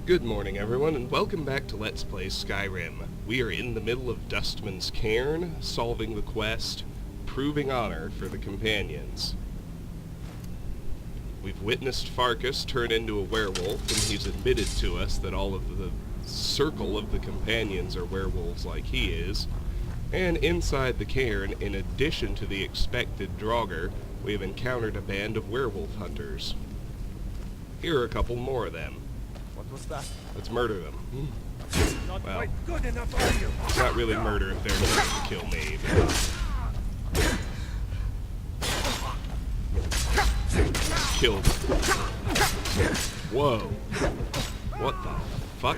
Good morning everyone, and welcome back to Let's Play Skyrim. We are in the middle of Dustman's Cairn, solving the quest, proving honor for the companions. We've witnessed Farkas turn into a werewolf, and he's admitted to us that all of the circle of the companions are werewolves like he is. And inside the cairn, in addition to the expected Draugr, we have encountered a band of werewolf hunters. Here are a couple more of them. What was that? Let's murder them. Not Well, quite good enough, are you? it's not really murder if they're trying to kill me. Killed. Whoa. What the fuck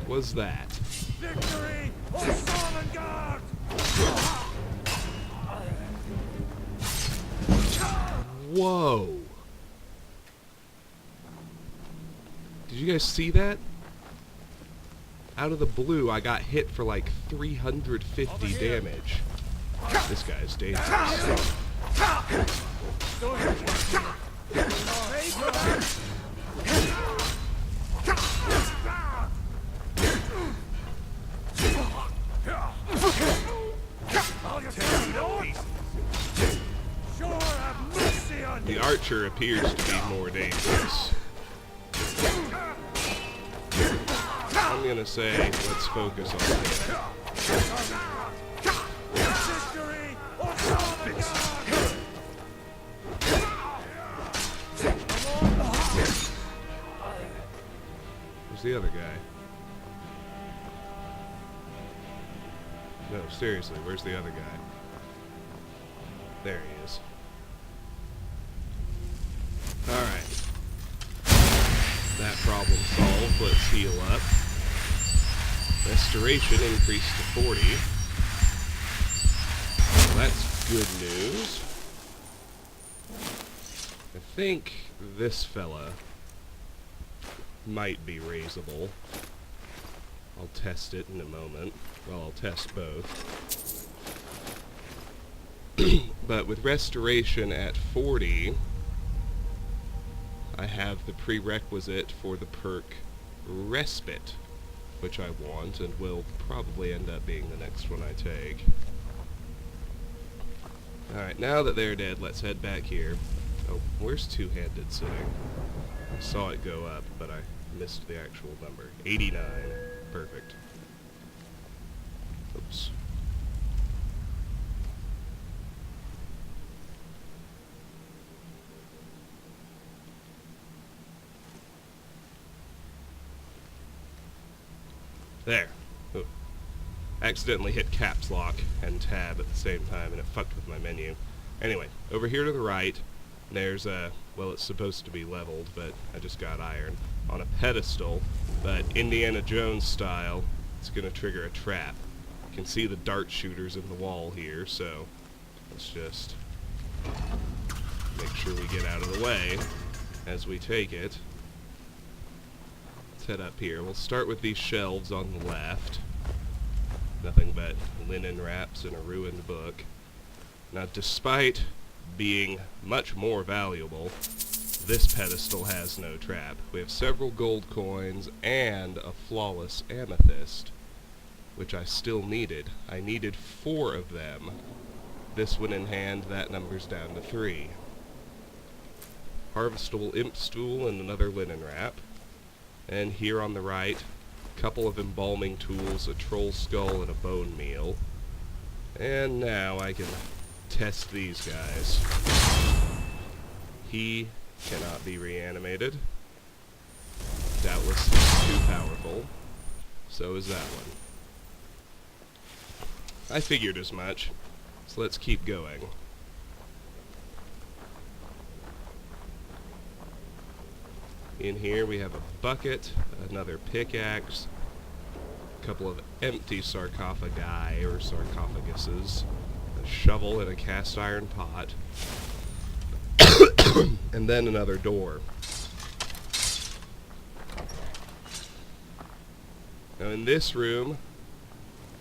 was that? Victory! Oh, Sovngarde! Whoa. Did you guys see that? Out of the blue, I got hit for like 350 damage. This guy's dangerous. The archer appears to be more dangerous. I'm gonna say, let's focus on him. Where's the other guy? No, seriously, where's the other guy? There he is. Alright. That problem solved. Let's heal up. Restoration increased to 40. Well, that's good news. I think this fella might be raisable. I'll test it in a moment. Well, I'll test both. But with restoration at 40, I have the prerequisite for the perk Respite, which I want, and will probably end up being the next one I take. Alright, now that they're dead, let's head back here. Oh, where's Two-Handed sitting? I saw it go up, but I missed the actual number. 89. Perfect. Oops. There. Ooh. Accidentally hit caps lock and tab at the same time, and it fucked with my menu. Anyway, over here to the right, there's a, well, it's supposed to be leveled, but I just got iron, on a pedestal, but Indiana Jones style, it's going to trigger a trap. You can see the dart shooters in the wall here, so let's just make sure we get out of the way as we take it. Head up here. We'll start with these shelves on the left. Nothing but linen wraps and a ruined book. Now, despite being much more valuable, this pedestal has no trap. We have several gold coins and a flawless amethyst, which I still needed. I needed 4 of them. This one in hand, that number's down to 3. Harvestable imp stool and another linen wrap. And here on the right, a couple of embalming tools, a troll skull, and a bone meal. And now I can test these guys. He cannot be reanimated. Doubtless he's too powerful. So is that one. I figured as much. So let's keep going. In here we have a bucket, another pickaxe, a couple of empty sarcophagi or sarcophaguses, a shovel and a cast iron pot, and then another door. Now in this room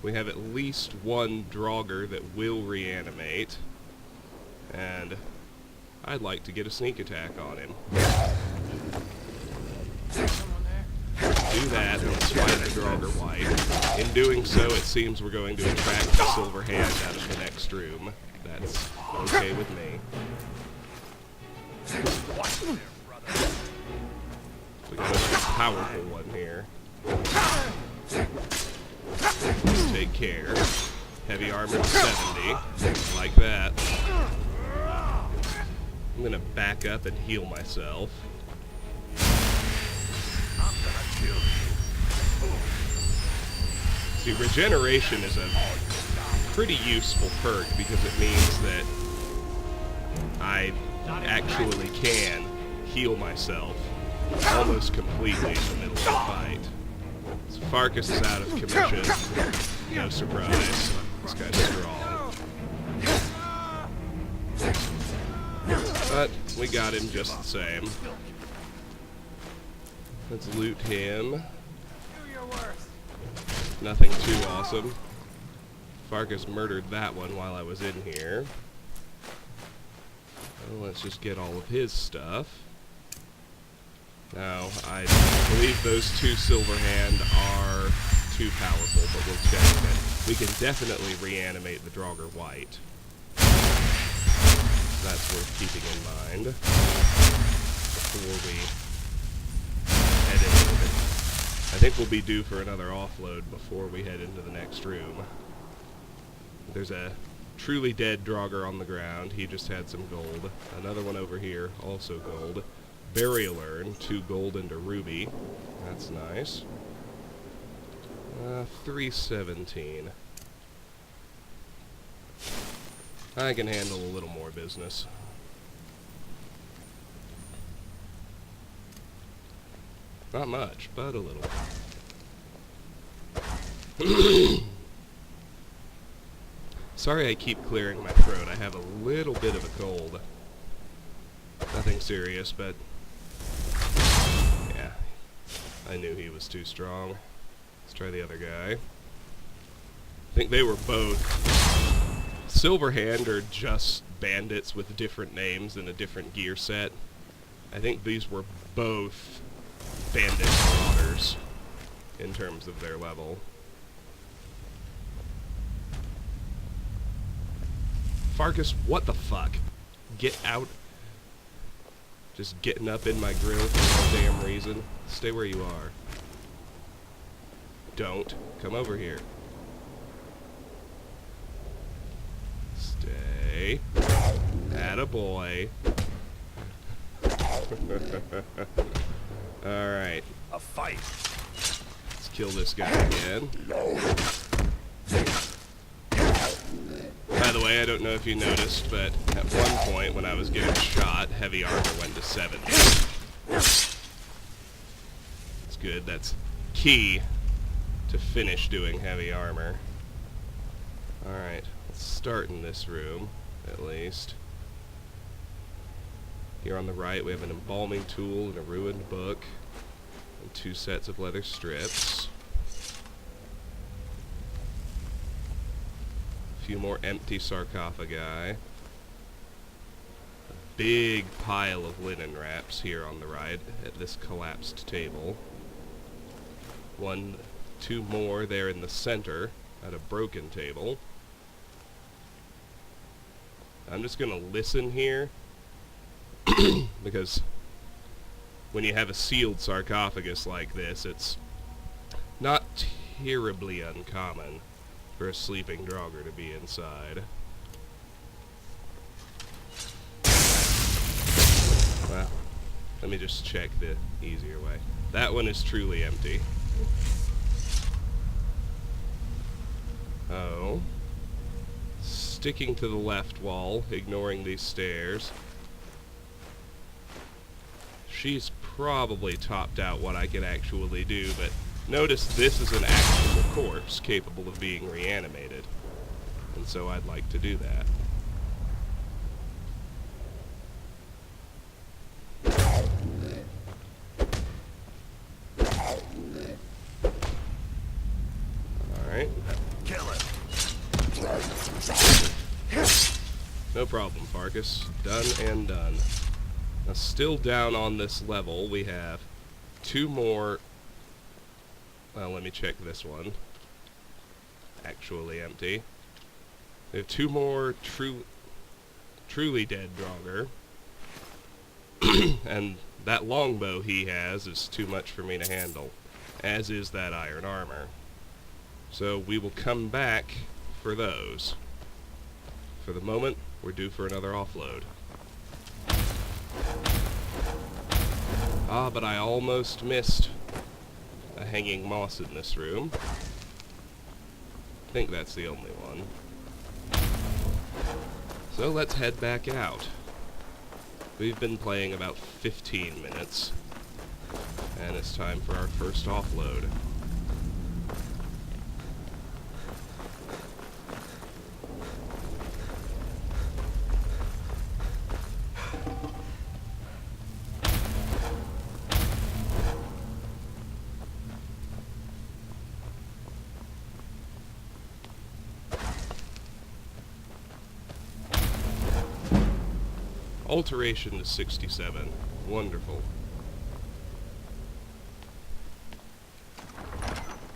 we have at least one Draugr that will reanimate, and I'd like to get a sneak attack on him. Someone there? do that, and let's find the Draugr White. In doing so, it seems we're going to attract the Silver Hand out of the next room. That's okay with me. We got a powerful one here. Let's take care. Heavy armor 70. Like that. I'm gonna back up and heal myself. See, regeneration is a pretty useful perk because it means that I actually can heal myself almost completely in the middle of the fight. So Farkas is out of commission. No surprise. This guy's strong. But we got him just the same. Let's loot him. Nothing too awesome. Farkas murdered that one while I was in here. Well, let's just get all of his stuff. Now, I believe those two Silverhand are too powerful, but we'll check it. We can definitely reanimate the Draugr White. That's worth keeping in mind before we head into it. I think we'll be due for another offload before we head into the next room. There's a truly dead Draugr on the ground. He just had some gold. Another one over here, also gold. Burial urn, 2 gold and a ruby. That's nice. 317. I can handle a little more business. Not much, but a little. Sorry I keep clearing my throat. I have a little bit of a cold. Nothing serious, but yeah, I knew he was too strong. Let's try the other guy. I think they were both. Silverhand are just bandits with different names and a different gear set. I think these were both bandit marauders in terms of their level. Farkas, what the fuck? Get out. Just getting up in my grill for no damn reason. Stay where you are. Don't come over here. Stay. Attaboy. Alright. A fight. Let's kill this guy again. By the way, I don't know if you noticed, but at one point when I was getting shot, heavy armor went to 70. It's good. That's key to finish doing heavy armor. Alright, let's start in this room, at least. Here on the right, we have an embalming tool and a ruined book, and 2 sets of leather strips. A few more empty sarcophagi. A big pile of linen wraps here on the right at this collapsed table. 1, 2 more there in the center at a broken table. I'm just gonna listen here because when you have a sealed sarcophagus like this, it's not terribly uncommon for a sleeping Draugr to be inside. Well, let me just check the easier way. That one is truly empty. Oh. Sticking to the left wall, ignoring these stairs. She's probably topped out what I can actually do, but notice this is an actual corpse capable of being reanimated. And so I'd like to do that. Alright. Kill it. No problem, Farkas. Done and done. Now, still down on this level, we have 2 more Well, let me check this one. Actually empty. We have 2 more truly dead Draugr. And that longbow he has is too much for me to handle, as is that iron armor. So we will come back for those. For the moment, we're due for another offload. Ah, but I almost missed a hanging moss in this room. I think that's the only one. So let's head back out. We've been playing about 15 minutes, and it's time for our first offload. Alteration is 67. Wonderful.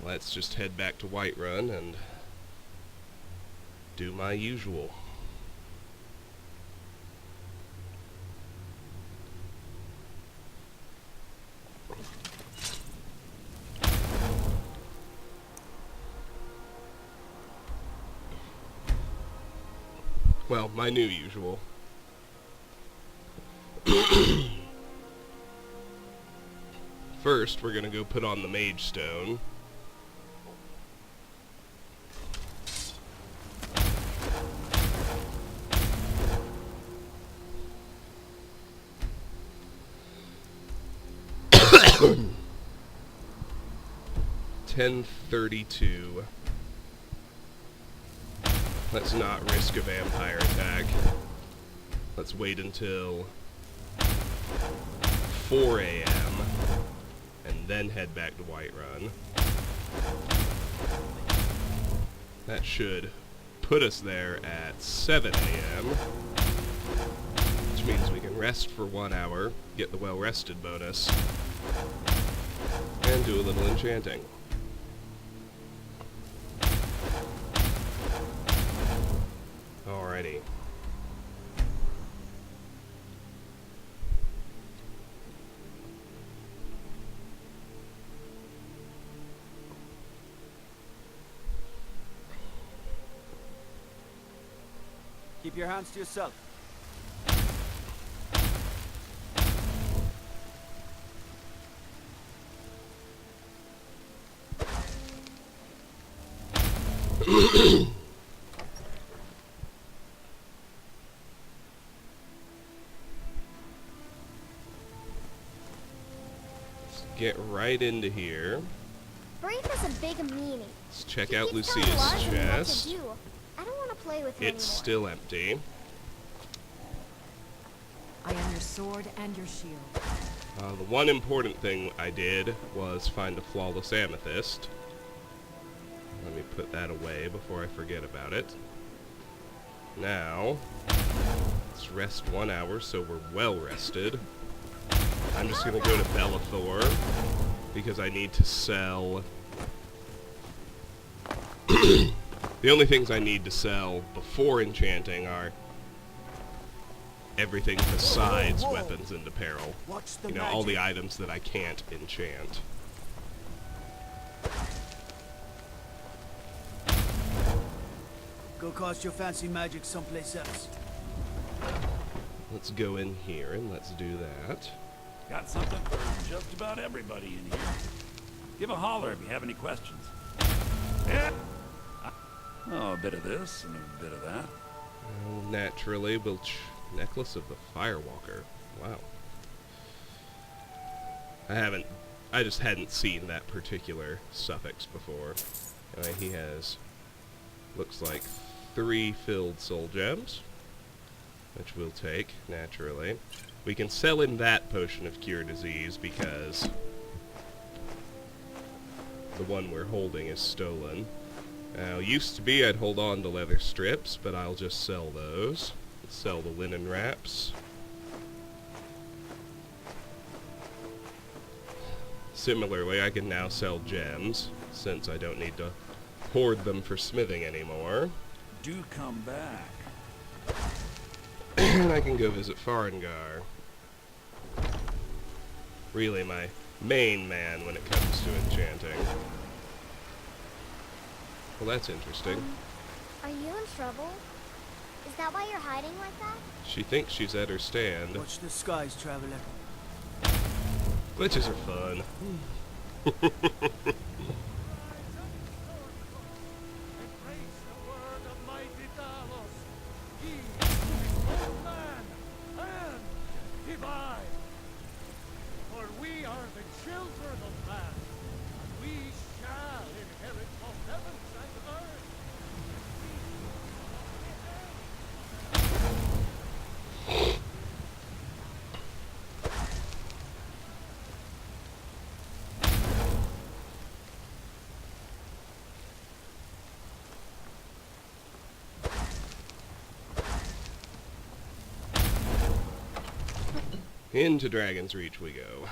Let's just head back to Whiterun and do my usual. Well, my new usual. First, we're gonna go put on the Mage Stone. $10.32. Let's not risk a vampire attack. Let's wait until 4 a.m. and then head back to Whiterun. That should put us there at 7 a.m. Which means we can rest for 1 hour, get the well-rested bonus, and do a little enchanting. Alrighty. Keep your hands to yourself. Let's get right into here. Brave is a big meanie. Let's check He out keeps telling Lucia's Larson what to chest. do. I don't want to play with him It's anymore. still empty. I am your sword and your shield. The one important thing I did was find a flawless amethyst. Let me put that away before I forget about it. Now, let's rest 1 hour so we're well rested. I'm just gonna go to Bellathor because I need to sell. The only things I need to sell before enchanting are everything besides Whoa. weapons and apparel. Watch the You know, all the magic. items that I can't enchant. Go cast your fancy magic someplace else. Let's go in here and let's do that. Got something for just about everybody in here. Give a holler if you have any questions. Yeah. Oh, a bit of this and a bit of that. Well, naturally, necklace of the Firewalker. Wow. I just hadn't seen that particular suffix before. He has, looks like 3 filled soul gems, which we'll take, naturally. We can sell him that potion of cure disease because the one we're holding is stolen. Now, used to be I'd hold on to leather strips, but I'll just sell those. Sell the linen wraps. similarly, I can now sell gems, since I don't need to hoard them for smithing anymore. Do come back. And I can go visit Farengar. Really my main man when it comes to enchanting. Well, that's interesting. Are you in trouble? Is that why you're hiding like that? She thinks she's at her stand. Watch the skies, traveler. Glitches are fun. Into Dragon's Reach we go.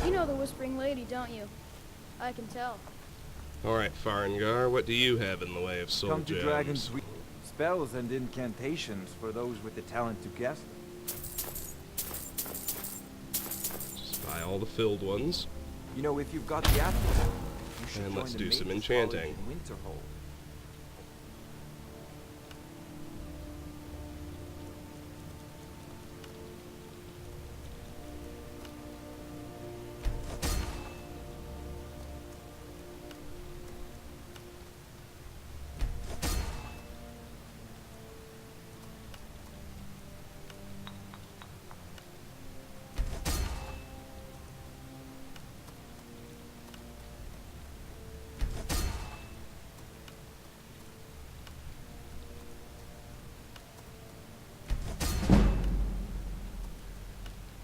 You know the Whispering Lady, don't you? I can tell. Alright, Farengar, what do you have in the way of soul Come to gems? Dragon's Reach. Spells and incantations for those with the talent to guess them. Just buy all the filled ones. You know, if you've got the aptitude, you should And join let's the do some Mages enchanting. College in Winterhold.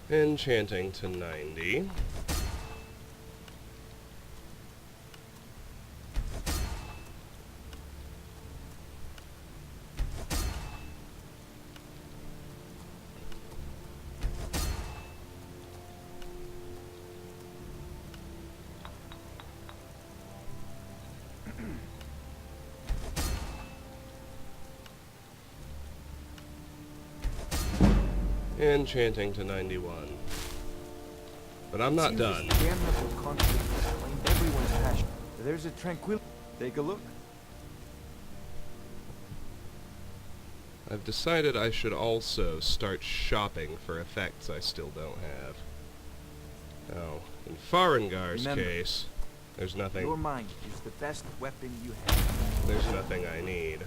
Enchanting to 90. Enchanting to 91. But I'm not Seems done. this damnable conflict has claimed everyone's passion. There's a tranquil. Take a look. I've decided I should also start shopping for effects I still don't have. Oh, in Farengar's Remember, case, there's Your nothing. mind is the best weapon you have. There's nothing I need.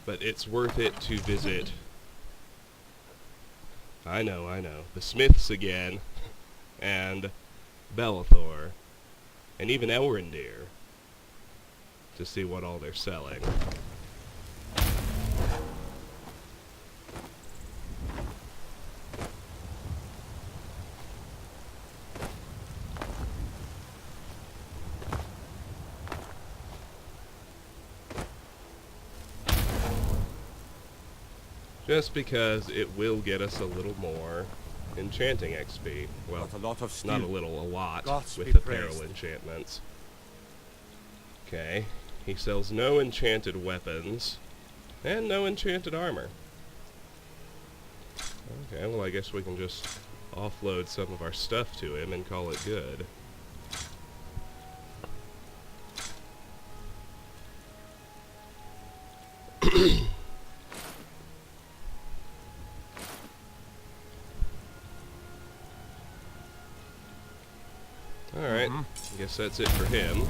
But it's worth it to visit. I know. The Smiths again, and Bellathor, and even Elrendir, to see what all they're selling. Just because it will get us a little more enchanting XP. Well, Got a lot of steel. not a little, a lot, Gods with be the praised. peril enchantments. Okay, he sells no enchanted weapons, and no enchanted armor. Okay, well I guess we can just offload some of our stuff to him and call it good. Alright, I guess that's it for him.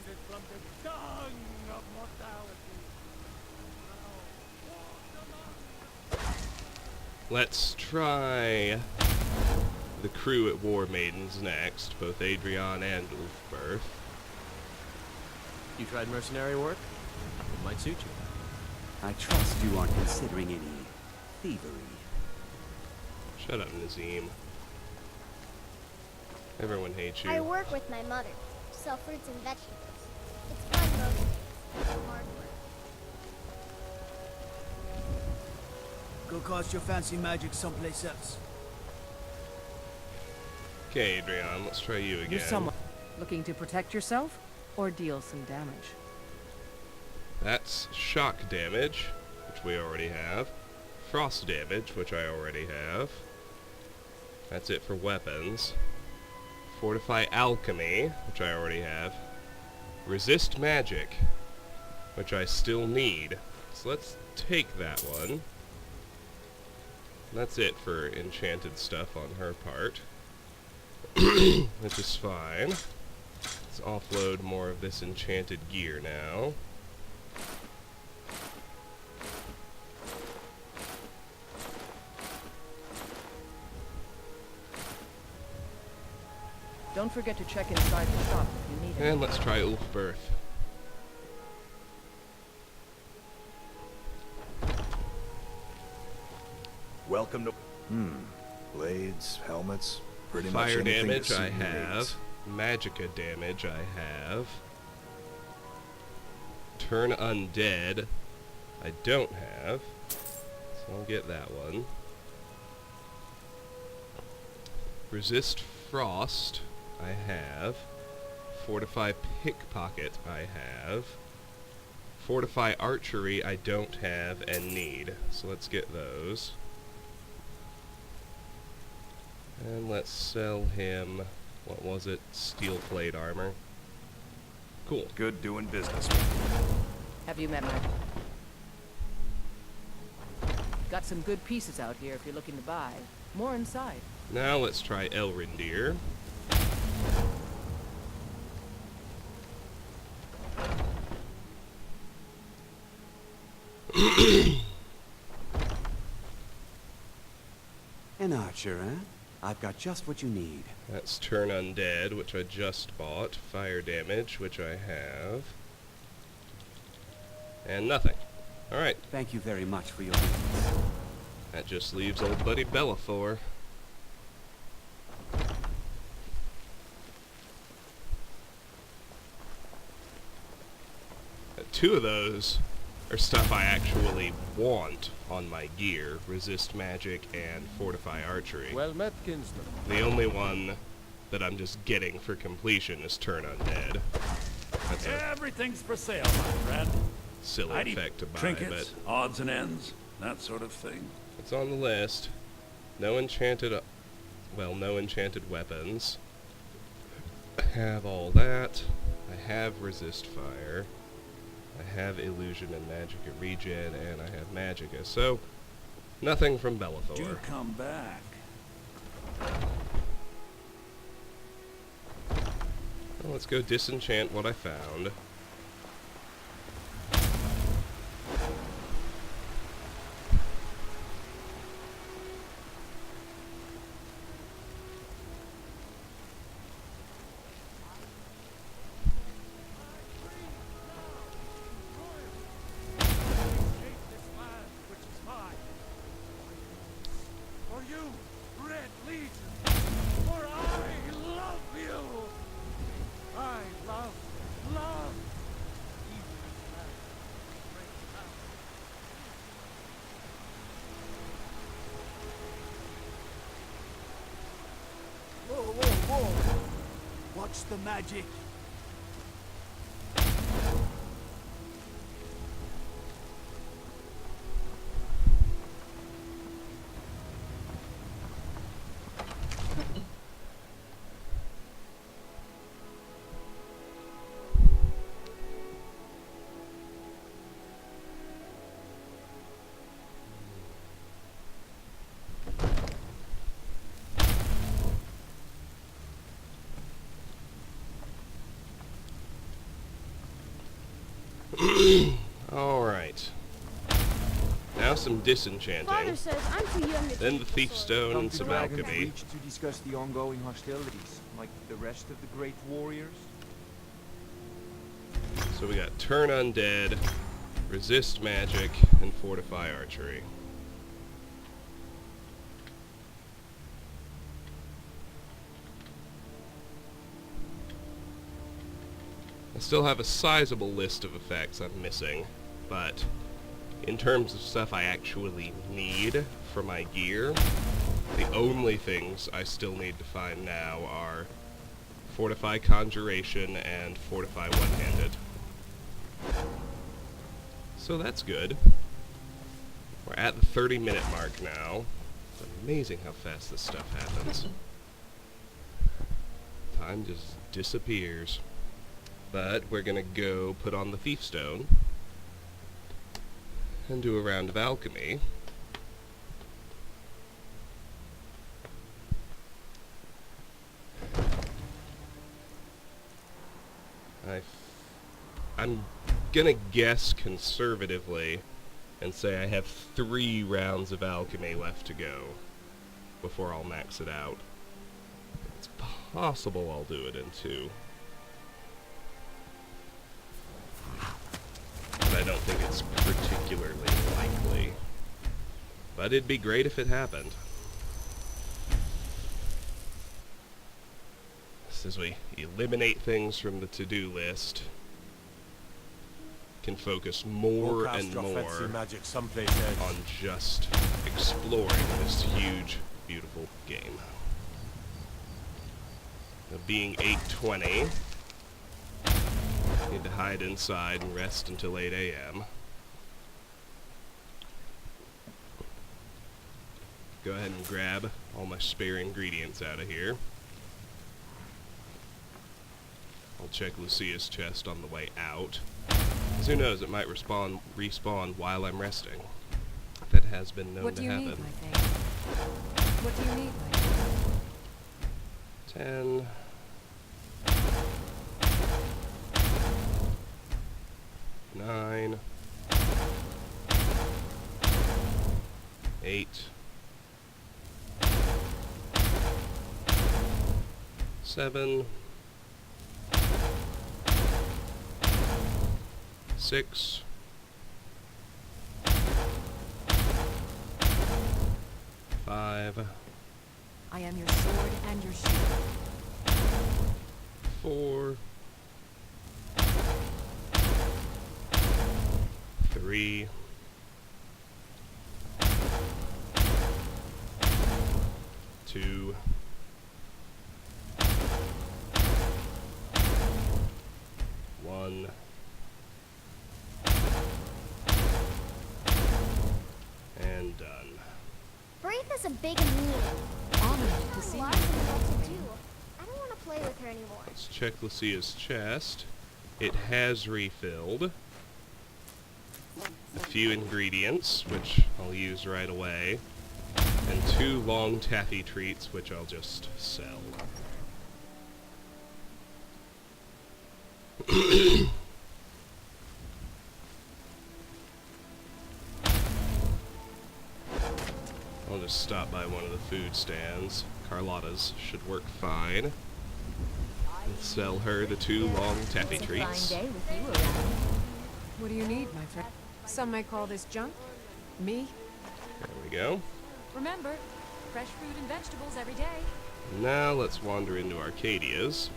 it from the dung of mortality. Let's try the crew at War Maidens next, both Adrian and Ulfberth. You tried mercenary work? It might suit you. I trust you aren't considering any thievery. Shut up, Nazim. Everyone hates you. I work with my mother. Sell fruits and vegetables. It's fun most days. Hard work. Go cast your fancy magic someplace else. Okay, Adrian, let's try you again. You're someone looking to protect yourself or deal some damage. That's shock damage, which we already have. Frost damage, which I already have. That's it for weapons. Fortify Alchemy, which I already have. Resist Magic, which I still need. So let's take that one. That's it for enchanted stuff on her part. Which is fine. Let's offload more of this enchanted gear now. Don't forget to check inside the shop if you need it. And let's try Ulfberth. Welcome to... Blades, helmets, pretty much Fire anything damage to suit I your have. needs. Magicka damage I have. Turn Undead I don't have. So I'll get that one. Resist Frost I have. Fortify Pickpocket I have. Fortify Archery I don't have and need. So let's get those. And let's sell him, what was it? Steel plate armor. Cool. Good doing business with you. Have you met my... Got some good pieces out here if you're looking to buy. More inside. Now let's try Elrindir. An archer, eh? I've got just what you need. That's Turn Undead, which I just bought. Fire damage, which I have. And nothing. Alright, Thank you very much for your business. that just leaves old buddy Bellathor. Two of those are stuff I actually want on my gear. Resist Magic and Fortify Archery. Well met, kinsman. The only one that I'm just getting for completion is Turn Undead. That's a Everything's for sale, my friend. silly I need effect to buy, trinkets, but odds and ends, that sort of thing. it's on the list. No enchanted, no enchanted weapons. I have all that. I have Resist Fire. I have Illusion and Magicka Regen, and I have Magicka. So, nothing from Bellathor. Do come back. Well, let's go disenchant what I found. For you, Red Legion, for I love you. I love. Even as that great power. Whoa, whoa, whoa! Watch the magic. Alright. Now some disenchanting. Father says I'm too young to Then take the the Thief sword. Stone Come and to some Dragon's alchemy. Reach to discuss the ongoing hostilities, like the rest of the great warriors. So we got Turn Undead, Resist Magic, and Fortify Archery. I still have a sizable list of effects I'm missing, but in terms of stuff I actually need for my gear, the only things I still need to find now are Fortify Conjuration and Fortify One-Handed. So that's good. We're at the 30-minute mark now. It's amazing how fast this stuff happens. Time just disappears. But we're gonna go put on the Thief Stone and do a round of alchemy. I'm gonna guess conservatively and say I have 3 rounds of alchemy left to go before I'll max it out. It's possible I'll do it in 2. But I don't think it's particularly likely. But it'd be great if it happened. As we eliminate things from the to-do list, can focus more and more on just exploring this huge, beautiful game. Now, being 8:20, need to hide inside and rest until 8 a.m. Go ahead and grab all my spare ingredients out of here. I'll check Lucia's chest on the way out. 'Cause who knows, it might respawn while I'm resting. That has been known to happen. What do you need, my thing? What do you need, my thing? 10. 9. 8. 7. 6. 5. I am your sword and your shield. 4. 3. 2. 1. And done. Braith is a big and mean. Honored to see Why you. do you know what to do? I don't want to play with her anymore. Let's check Lucia's chest. It has refilled. A few ingredients, which I'll use right away. And 2 long taffy treats, which I'll just sell. I'll just stop by one of the food stands. Carlotta's should work fine. And sell her the 2 long taffy treats. What do you need, my friend? Some might call this junk. Me? There we go. Remember, fresh fruit and vegetables every day. Now let's wander into Arcadia's.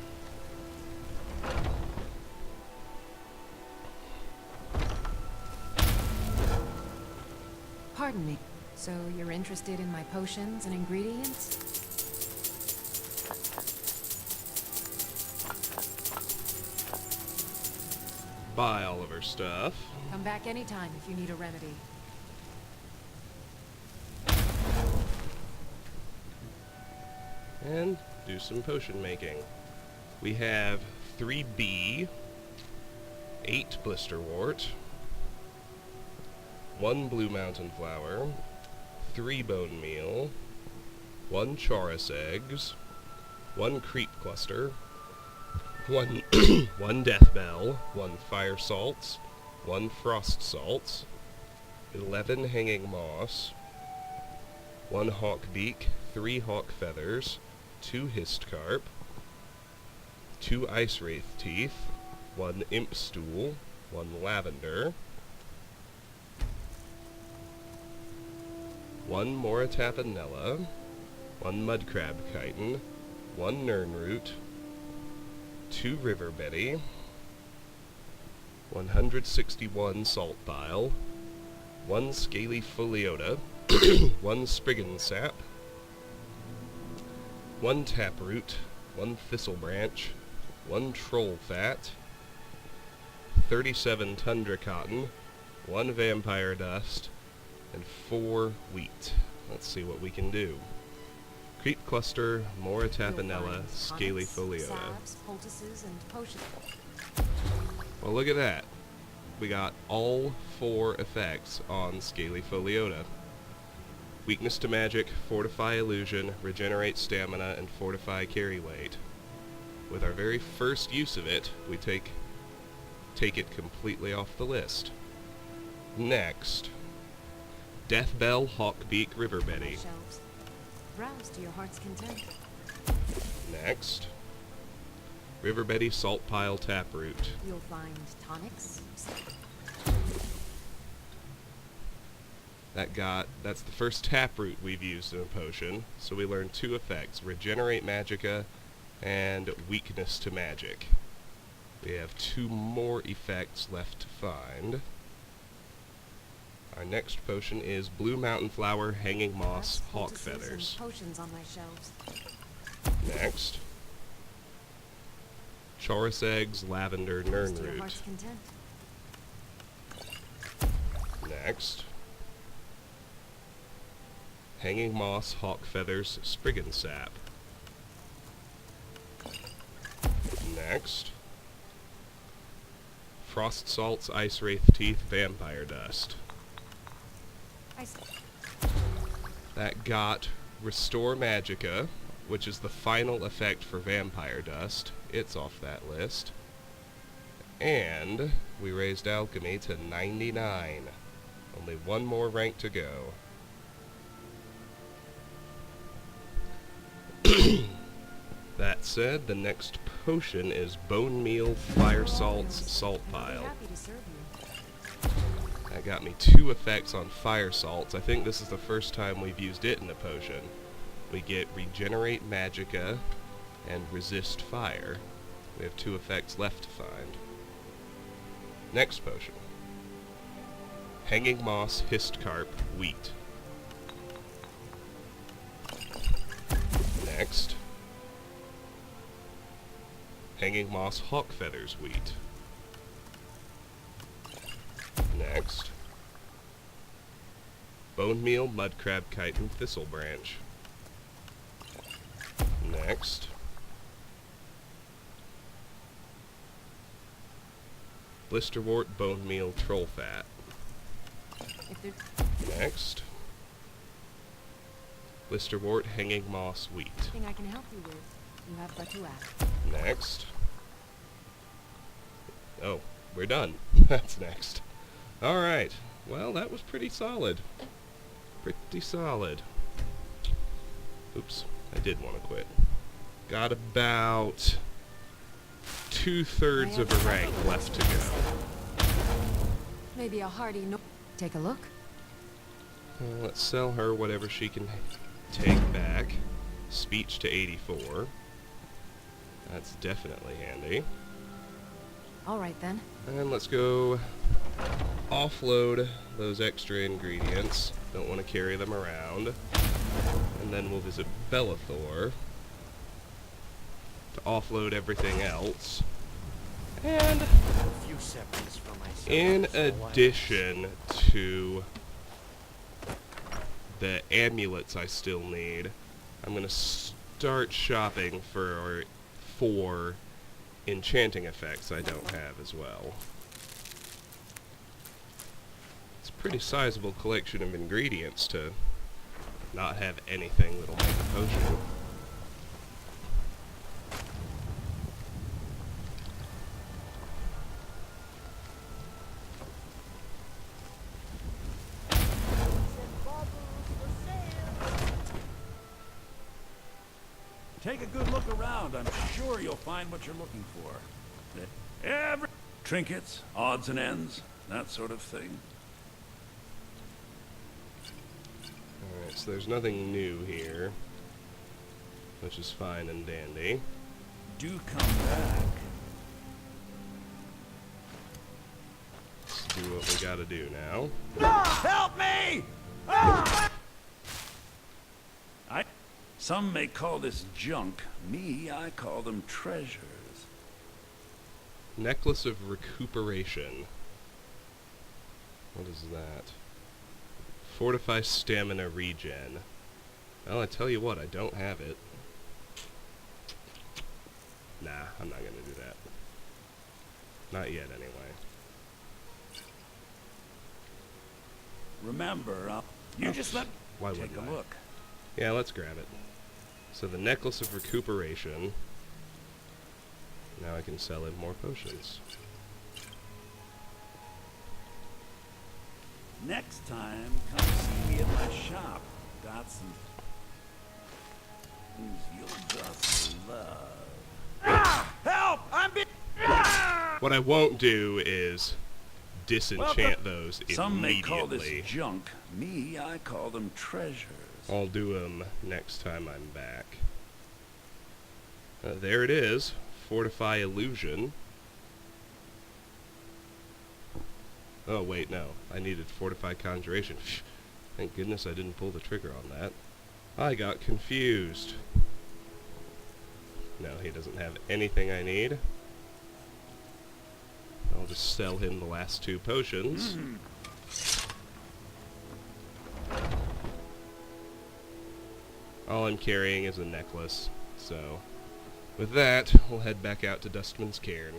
Pardon me. So you're interested in my potions and ingredients? Buy all of her stuff. Come back anytime if you need a remedy. And do some potion making. We have 3B, 8 blisterwort, 1 blue mountain flower, 3 bone meal, 1 chaurus eggs, 1 creep cluster, 1 1 death bell, 1 fire salts, 1 frost salt, 11 hanging moss, 1 hawk beak, 3 hawk feathers, 2 hist carp, 2 ice wraith teeth, 1 imp stool, 1 lavender, 1 moratapanella, 1 mudcrab chitin, 1 nernroot, 2 river betty, 161 salt bile, 1 scaly foliota, 1 spriggan sap, 1 taproot, 1 thistle branch, 1 troll fat, 37 tundra cotton, 1 vampire dust, and 4 wheat. Let's see what we can do. Creep cluster, moratapanella, scaly foliota. Salves, poultices, and potions. Well, look at that. We got all 4 effects on scaly foliota. Weakness to magic, fortify illusion, regenerate stamina, and fortify carry weight. With our very first use of it, we take it completely off the list. Next, Death Bell, Hawkbeak, River Betty. Shelves. Browse to your heart's content. Next, River Betty, Salt Pile, Taproot. You'll find tonics. That's the first taproot we've used in a potion, so we learned 2 effects, Regenerate Magicka and Weakness to Magic. We have 2 more effects left to find. Our next potion is Blue Mountain Flower, Hanging Moss, Hawk Feathers. Potions on my shelves. Next, Chorus Eggs, Lavender, Browse to your Nernroot. heart's content. Next, Hanging Moss, Hawk Feathers, Spriggan Sap. Next, Frost Salts, Ice Wraith Teeth, Vampire Dust. That got Restore Magicka, which is the final effect for Vampire Dust. It's off that list. And we raised Alchemy to 99. Only 1 more rank to go. That said, the next potion is Bone Meal, Fire Salts, Salt Pile. Happy to serve you. That got me 2 effects on Fire Salts. I think this is the first time we've used it in a potion. We get Regenerate Magicka and Resist Fire. We have 2 effects left to find. Next potion. Hanging Moss, Hist Carp, Wheat. Next. Hanging Moss, Hawk Feathers, Wheat. Next. Bone Meal, Mudcrab Chitin, Thistle Branch. Next. Blisterwort, Bone Meal, Troll Fat. Next. Blisterwort, Hanging Moss, Wheat. Anything I can help you with, you have but to ask. Next. Oh, we're done. That's next. Alright. Well, that was pretty solid. Pretty solid. Oops. I did want to quit. Got about 2/3 of a rank left to go. Maybe a hearty no. Take a look. Let's sell her whatever she can take back. Speech to 84. That's definitely handy. All right then. And let's go offload those extra ingredients. Don't want to carry them around. And then we'll visit Bellathor to offload everything else. And in addition to the amulets I still need, I'm going to start shopping for 4 enchanting effects I don't have as well. It's a pretty sizable collection of ingredients to not have anything that'll make a potion. Take a good look around. I'm sure you'll find what you're looking for. Every trinkets, odds and ends, that sort of thing. Alright, so there's nothing new here, which is fine and dandy. Do come back. Let's do what we gotta do now. Help me! Some may call this junk. Me, I call them treasures. Necklace of Recuperation. What is that? Fortify Stamina Regen. Well, I tell you what, I don't have it. Nah, I'm not gonna do that. Not yet, anyway. Remember, you just let Why take wouldn't a I? look. Yeah, let's grab it. So the Necklace of Recuperation. Now I can sell him more potions. Next time, come see me at my shop. Got some things you'll just love. Help! I'm being... What I won't do is disenchant those immediately. Some may call this junk. Me, I call them treasures. I'll do them next time I'm back. There it is. Fortify Illusion. Oh, wait, no. I needed Fortify Conjuration. Thank goodness I didn't pull the trigger on that. I got confused. No, he doesn't have anything I need. I'll just sell him the last 2 potions. All I'm carrying is a necklace, so with that, we'll head back out to Dustman's Cairn.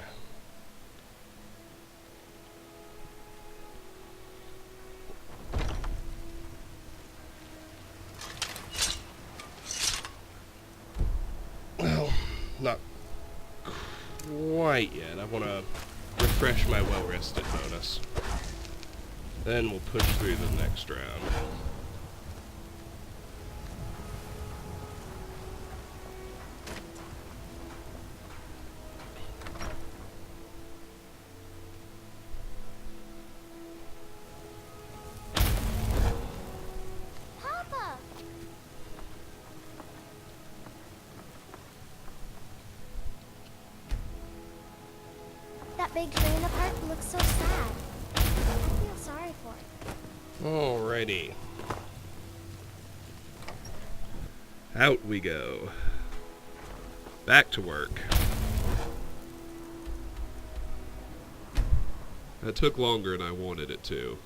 Well, not quite yet. I want to refresh my well-rested bonus. Then we'll push through the next round. Papa! That big tree in the park looks so sad. I feel sorry for it. Alrighty. Out we go. Back to work. That took longer than I wanted it to.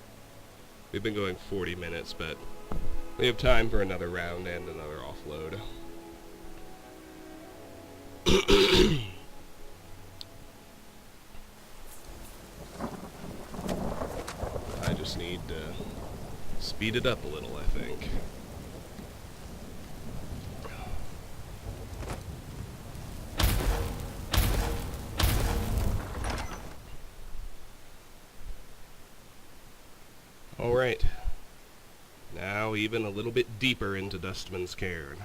We've been going 40 minutes, but we have time for another round and another offload. I just need to speed it up a little, I think. Alright. Now even a little bit deeper into Dustman's Cairn.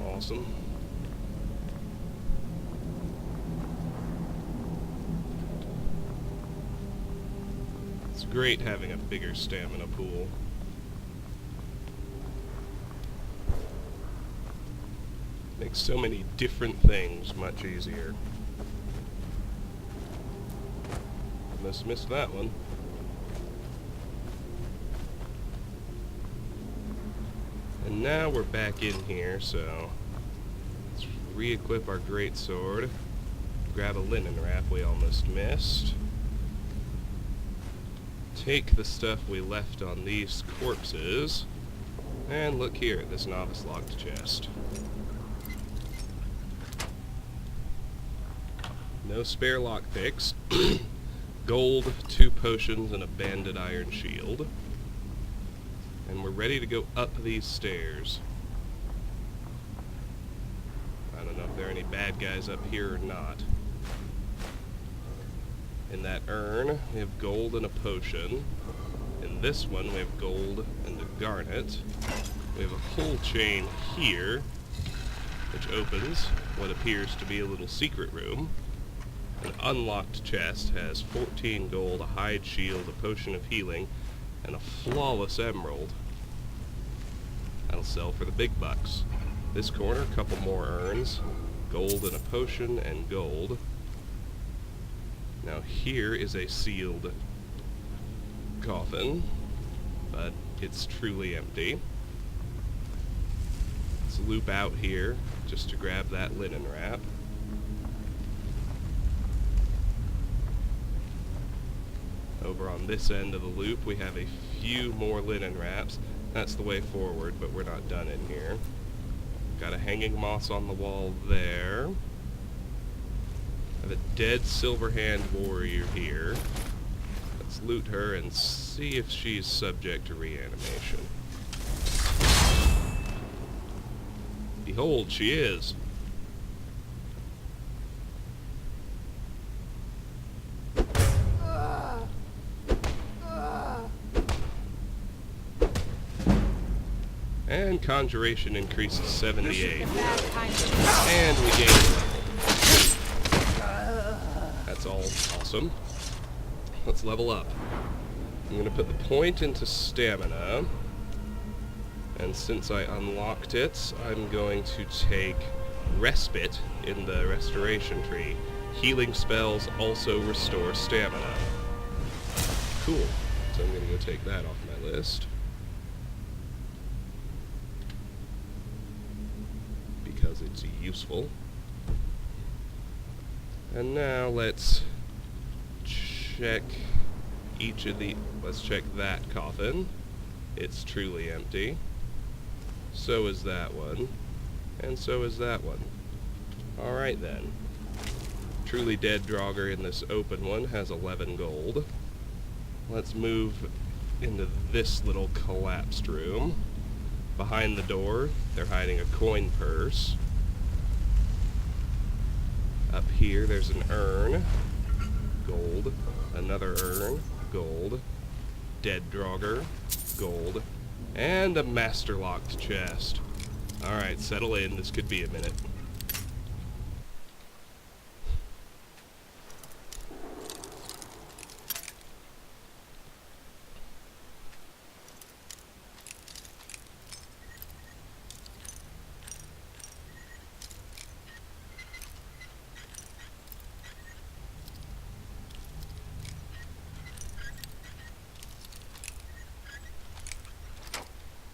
Awesome. It's great having a bigger stamina pool. Makes so many different things much easier. Almost missed that one. And now we're back in here, so let's re-equip our greatsword. Grab a linen wrap we almost missed. Take the stuff we left on these corpses. And look here at this novice locked chest. No spare lockpicks. Gold, 2 potions, and a banded iron shield. And we're ready to go up these stairs. I don't know if there are any bad guys up here or not. In that urn, we have gold and a potion. In this one, we have gold and a garnet. We have a pull chain here, which opens what appears to be a little secret room. An unlocked chest has 14 gold, a hide shield, a potion of healing, and a flawless emerald. That'll sell for the big bucks. This corner, a couple more urns, gold and a potion, and gold. Now here is a sealed coffin, but it's truly empty. Let's loop out here just to grab that linen wrap. Over on this end of the loop, we have a few more linen wraps. That's the way forward, but we're not done in here. Got a hanging moss on the wall there. Have a dead Silverhand warrior here. Let's loot her and see if she's subject to reanimation. Behold, she is. And conjuration increased to 78. And we gained a level. That's all awesome. Let's level up. I'm going to put the point into stamina. And since I unlocked it, I'm going to take respite in the restoration tree. Healing spells also restore stamina. Cool. So I'm going to go take that off my list. Because it's useful. And now let's check each of the... Let's check that coffin. It's truly empty. So is that one. And so is that one. Alright then. Truly dead Draugr in this open one has 11 gold. Let's move into this little collapsed room. Behind the door, they're hiding a coin purse. Up here, there's an urn. Gold. Another urn. Gold. Dead Draugr. Gold. And a master-locked chest. Alright, settle in. This could be a minute.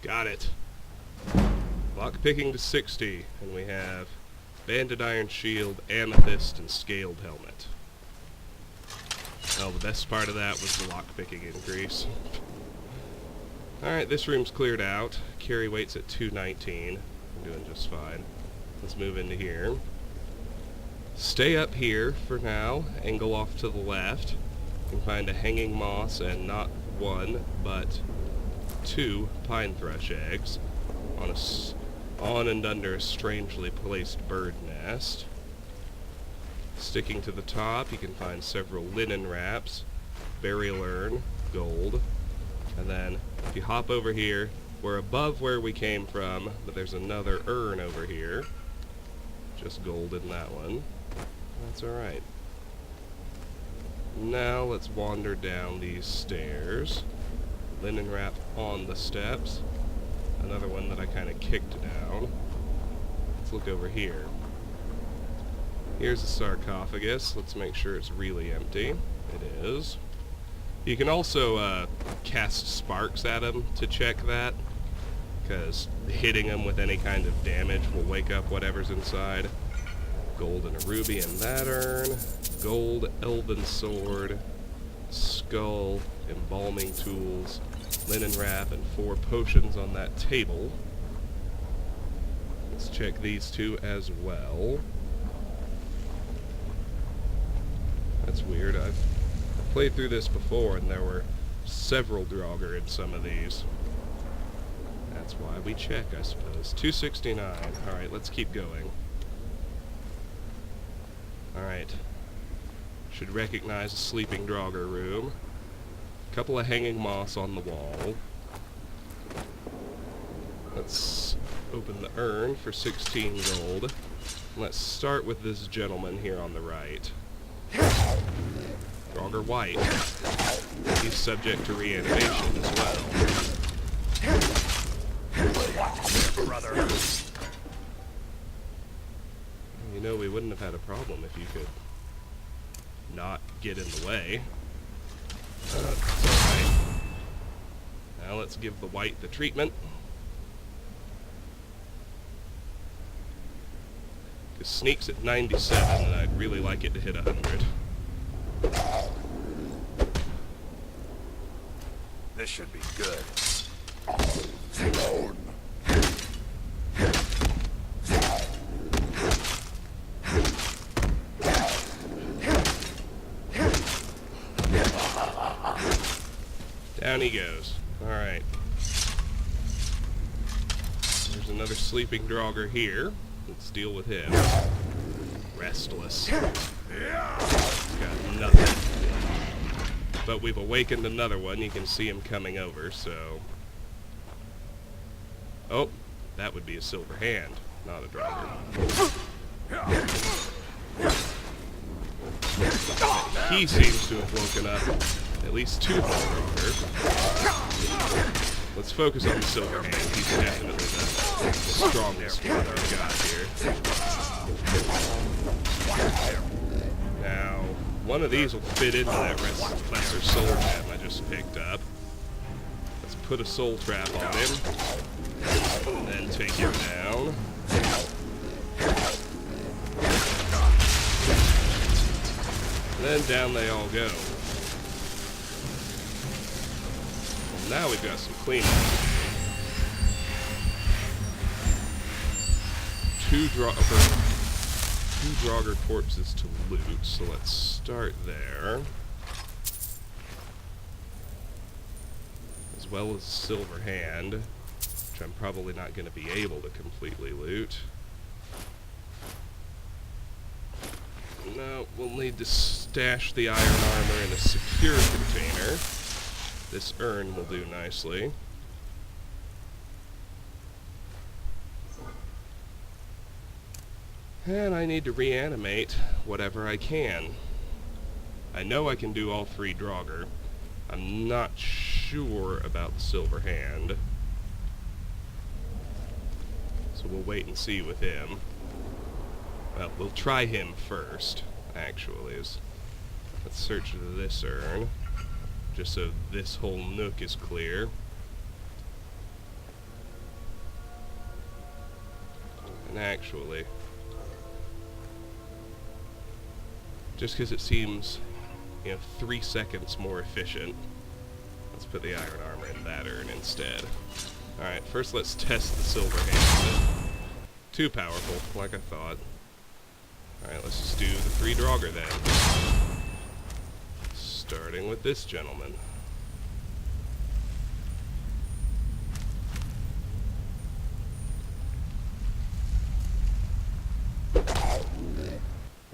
Got it. Lockpicking to 60, and we have banded iron shield, amethyst, and scaled helmet. Well, the best part of that was the lockpicking increase. Alright, this room's cleared out. Carry weight's at 219. I'm doing just fine. Let's move into here. Stay up here for now. Angle off to the left. You can find a hanging moss and not one, but 2 pine thrush eggs on and under a strangely placed bird nest. Sticking to the top, you can find several linen wraps, burial urn, gold, and then if you hop over here, we're above where we came from, but there's another urn over here. Just gold in that one. That's alright. Now let's wander down these stairs. Linen wrap on the steps. Another one that I kind of kicked down. Let's look over here. Here's a sarcophagus. Let's make sure it's really empty. It is. You can also cast sparks at them to check that, because hitting them with any kind of damage will wake up whatever's inside. Gold and a ruby in that urn. Gold elven sword. Skull. Embalming tools. linen wrap, and 4 potions on that table. Let's check these 2 as well. That's weird. I've played through this before, and there were several Draugr in some of these. That's why we check, I suppose. 269. Alright, let's keep going. Alright. Should recognize a sleeping Draugr room. Couple of hanging moss on the wall. Let's open the urn for 16 gold. Let's start with this gentleman here on the right. Draugr White. He's subject to reanimation as well. Brother. You know, we wouldn't have had a problem if you could not get in the way. It's alright. Now let's give the White the treatment. Because Sneak's at 97, and I'd really like it to hit 100. This should be good. Down he goes. Alright. There's another sleeping Draugr here. Let's deal with him. Restless. He's got nothing. But we've awakened another one. You can see him coming over, so... Oh, that would be a silver hand, not a Draugr. He seems to have woken up at least 2 more Draugr. Let's focus on the silver hand. He's definitely the strongest one I've got here. Now, one of these will fit into that lesser soul gem I just picked up. Let's put a soul trap on him, and then take him down. And then down they all go. Well, now we've got some cleanup. 2 Draugr corpses to loot, so let's start there. As well as Silver Hand, which I'm probably not going to be able to completely loot. No, we'll need to stash the iron armor in a secure container. This urn will do nicely. And I need to reanimate whatever I can. I know I can do all 3 Draugr. I'm not sure about the Silver Hand. So we'll wait and see with him. Well, we'll try him first, actually. Let's search this urn, just so this whole nook is clear. And actually, just because it seems, 3 seconds more efficient, let's put the iron armor in that urn instead. Alright, first let's test the Silver Hand. Too powerful, like I thought. Alright, let's just do the 3 Draugr then. Starting with this gentleman.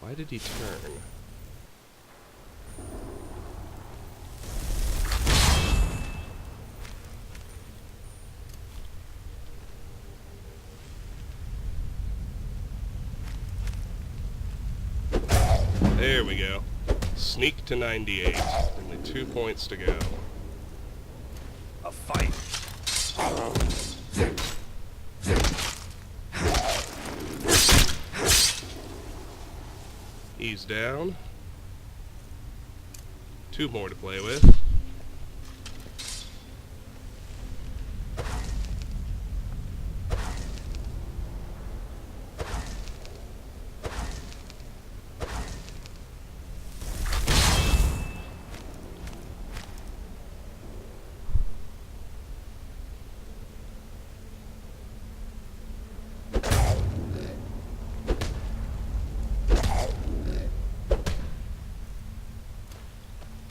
Why did he turn? There we go. Sneak to 98. Only 2 points to go. A fight. He's down. 2 more to play with.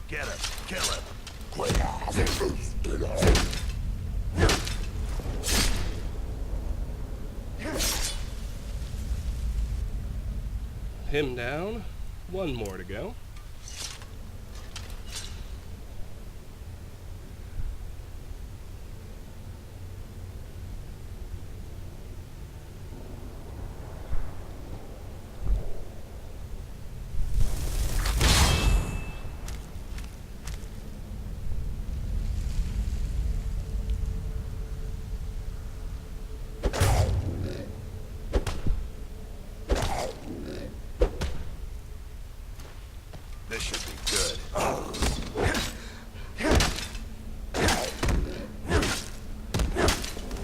Get him. Kill him. Him down. One more to go. This should be good.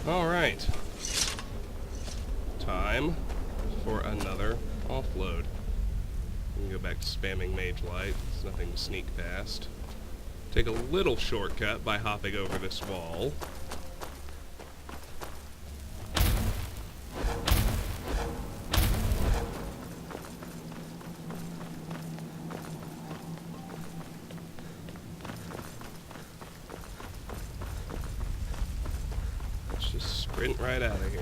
All right. Time for another offload. We can go back to spamming Mage Light. There's nothing to sneak past. Take a little shortcut by hopping over this wall. Let's just sprint right out of here.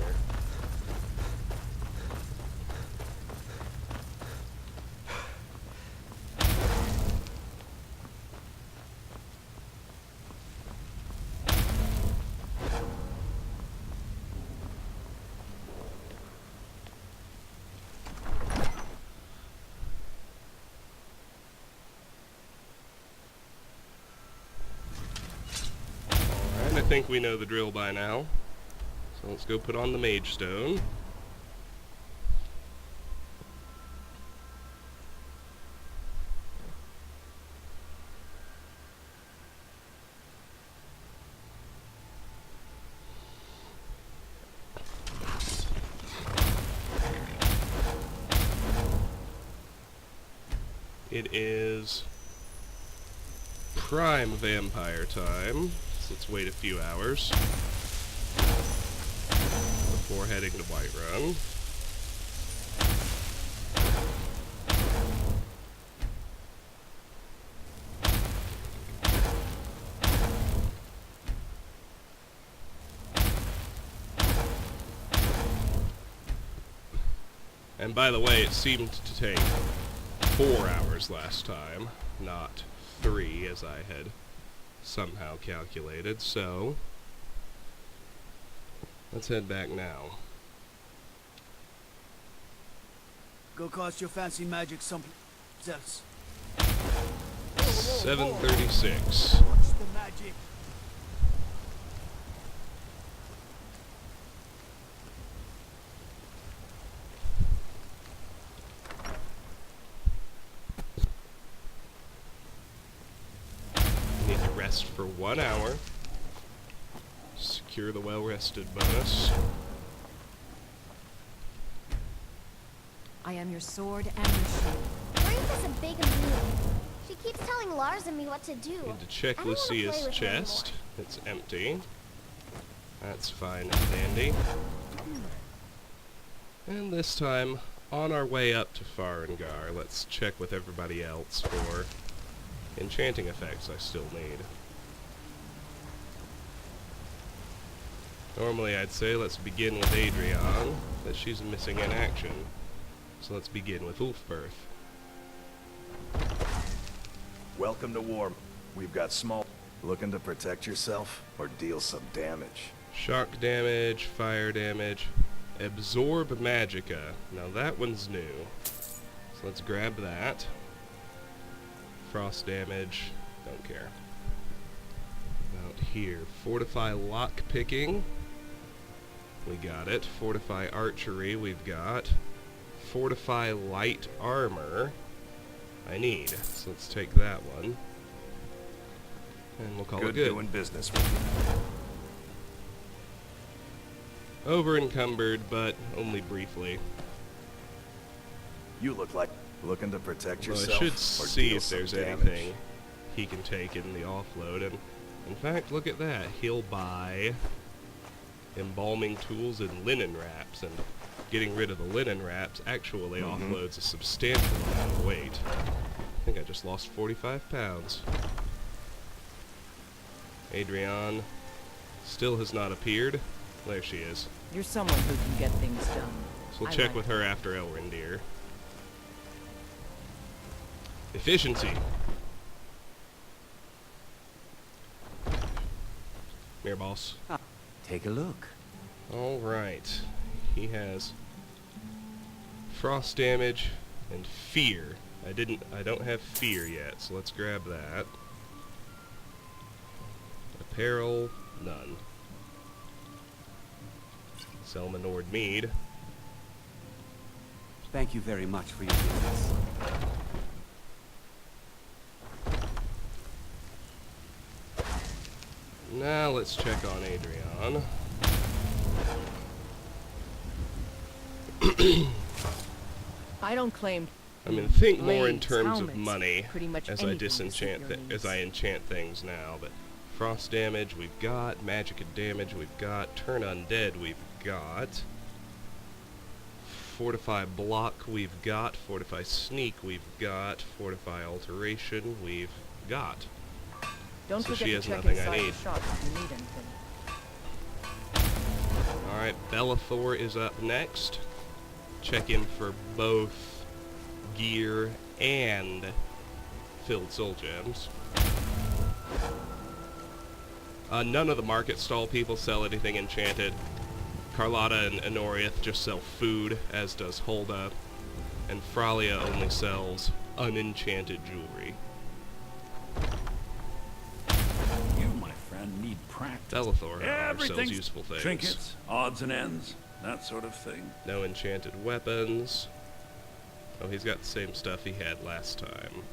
I think we know the drill by now. So let's go put on the Mage Stone. It is prime vampire time. So let's wait a few hours before heading to Whiterun. And by the way, it seemed to take 4 hours last time, not 3 as I had somehow calculated, so let's head back now. Go cast your fancy magic someplace else. 7:36. Watch the magic. Need to rest for 1 hour. Secure the well-rested bonus. I am your sword and your shield. Wraith is a big meanie. She keeps telling Lars and me what to do. Need to check I don't wanna play Lucia's with her chest. It's empty. That's fine and dandy. And this time, on our way up to Farengar, let's check with everybody else for enchanting effects I still need. Normally I'd say let's begin with Adrian, but she's missing in action. So let's begin with Ulfberth. Welcome to war. We've got small... Looking to protect yourself or deal some damage? Shock damage, fire damage, absorb magicka. Now that one's new. So let's grab that. Frost damage, don't care. Out here, fortify lock picking. We got it. Fortify archery, we've got. Fortify light armor. I need. So let's take that one. And we'll call it good. Doing business with you. Over encumbered, but only briefly. You look like looking to protect Well, yourself I should or see deal if some there's damage. anything he can take in the offload. And in fact, look at that. He'll buy embalming tools and linen wraps. And getting rid of the linen wraps actually offloads a substantial amount of weight. I think I I just lost 45 pounds. Adrienne still has not appeared. There she is. You're someone who can get things done. So we'll I check like with her after Elrendir. Efficiency. Here, boss. Take a look. Alright. He has frost damage and fear. I don't have fear yet, so let's grab that. Apparel, none. Selmanord mead. Thank you very much for your business. Now let's check on Adrienne. I don't claim. I mean, think more in blades, terms of helmets, money pretty much as I anything to suit disenchant your as I enchant things now. But frost damage we've got, magic damage we've got, turn undead we've got, fortify block we've got, fortify sneak we've got, fortify alteration we've got. Don't So forget she to has check nothing I inside need. the shop if you need anything. Alright, Bellathor is up next. Check in for both gear and filled soul gems. None of the market stall people sell anything enchanted. Carlotta and Honoriath just sell food, as does Hulda. And Fralia only sells unenchanted jewelry. You, my friend, need practice. Bellathor, however, sells Everything's useful things. trinkets, odds and ends, that sort of thing. No enchanted weapons. Oh, he's got the same stuff he had last time.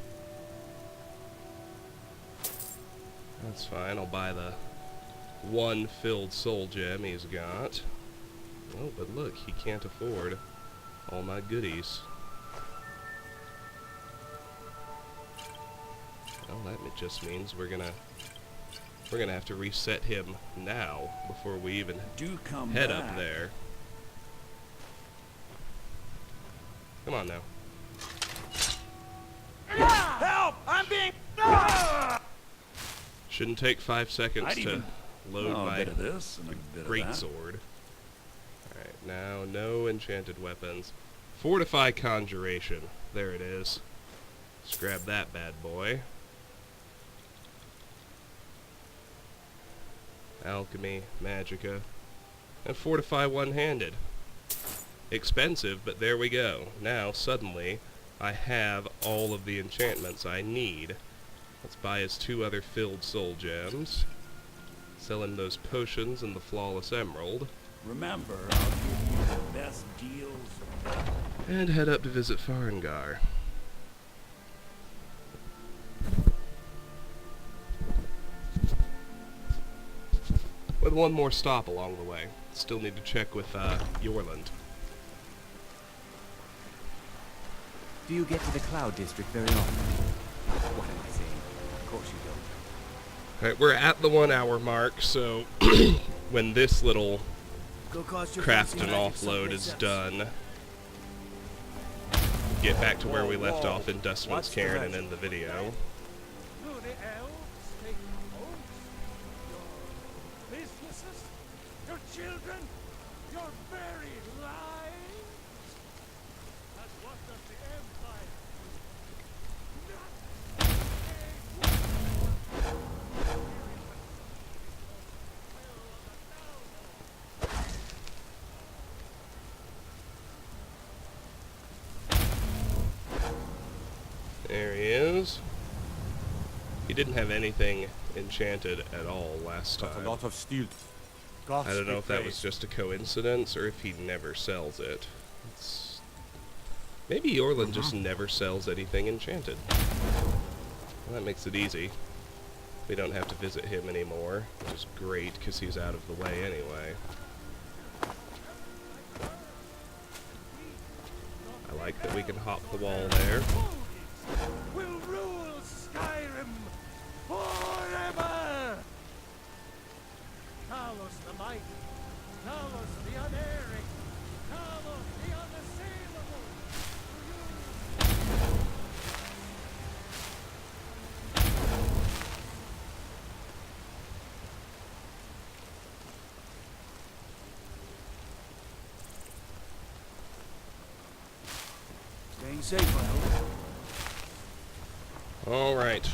That's fine, I'll buy the one filled soul gem he's got. Oh, but look, he can't afford all my goodies. Well, that just means we're gonna have to reset him now before we even Do come head back. up there. Come on now. Help! I'm being... Shouldn't take 5 seconds I'd to even load a my bit of this and a bit of great that. sword. Alright, now no enchanted weapons. Fortify conjuration. There it is. Let's grab that bad boy. Alchemy, magicka, and fortify one-handed. Expensive, but there we go. Now, suddenly, I have all of the enchantments I need. Let's buy his 2 other filled soul gems. Sell him those potions and the flawless emerald. Remember, I'll give you the best deals. And head up to visit Farengar. With one more stop along the way. Still need to check with Yorland. Do you get to the Cloud District very often? What am I saying? Of course you don't. Alright, we're at the 1 hour mark, so when this little Go cost your craft fancy and magic offload someplace is else. done, get back to where we left off in Dustman's What's the Cairn and legend? end the video. Do the elves take homes? Your businesses? Your children? Your very lives? And what does the Empire There he is. He didn't have anything enchanted at all last time. of steel. I don't know if that was just a coincidence or if he never sells it. Maybe Yorland just never sells anything enchanted. Well, that makes it easy. We don't have to visit him anymore, which is great because he's out of the way anyway. I like that we can hop the wall there. will rule Skyrim forever! Talos the mighty, Talos the unerring, Talos the unassailable! Be safe, I hope. Alright.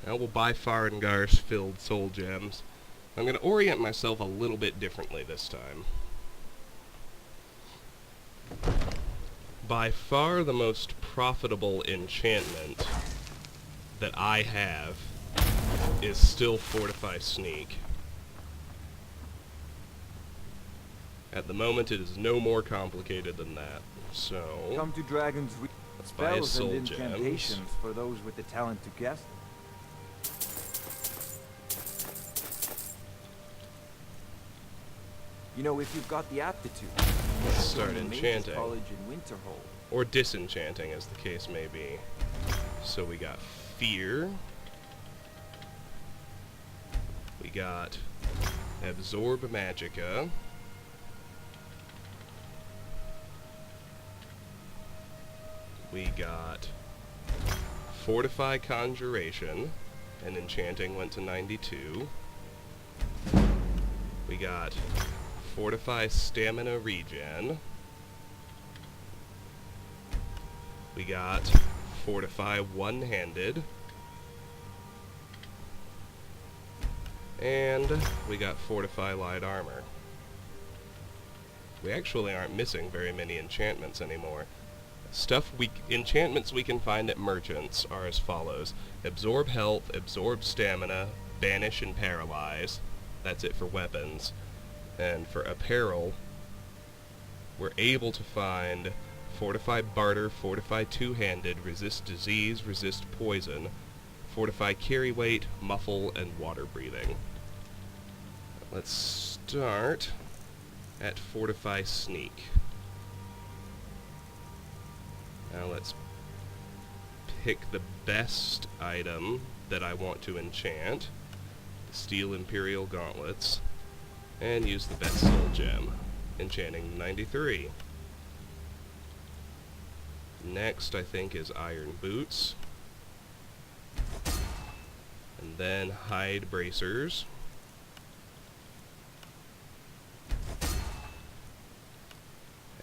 Now we'll buy Farengar's filled soul gems. I'm going to orient myself a little bit differently this time. By far the most profitable enchantment that I have is still Fortify Sneak. At the moment, it is no more complicated than that. So, Come to Dragon's let's buy his spells soul and gems. incantations for those with the talent to guess them. You know, if you've got the aptitude, Let's start join the Mages enchanting. College in Winterhold. Or disenchanting, as the case may be. So we got Fear. We got Absorb Magicka. We got Fortify Conjuration, and enchanting went to 92. We got Fortify Stamina Regen. We got Fortify One-Handed. And we got Fortify Light Armor. We actually aren't missing very many enchantments anymore. Enchantments we can find at merchants are as follows: Absorb Health, Absorb Stamina, Banish and Paralyze. That's it for weapons. And for apparel, we're able to find Fortify Barter, Fortify Two-Handed, Resist Disease, Resist Poison, Fortify Carry Weight, Muffle, and Water Breathing. Let's start at Fortify Sneak. Now let's pick the best item that I want to enchant, the Steel Imperial Gauntlets, and use the best soul gem, enchanting 93. Next, I think, is Iron Boots, and then Hide Bracers,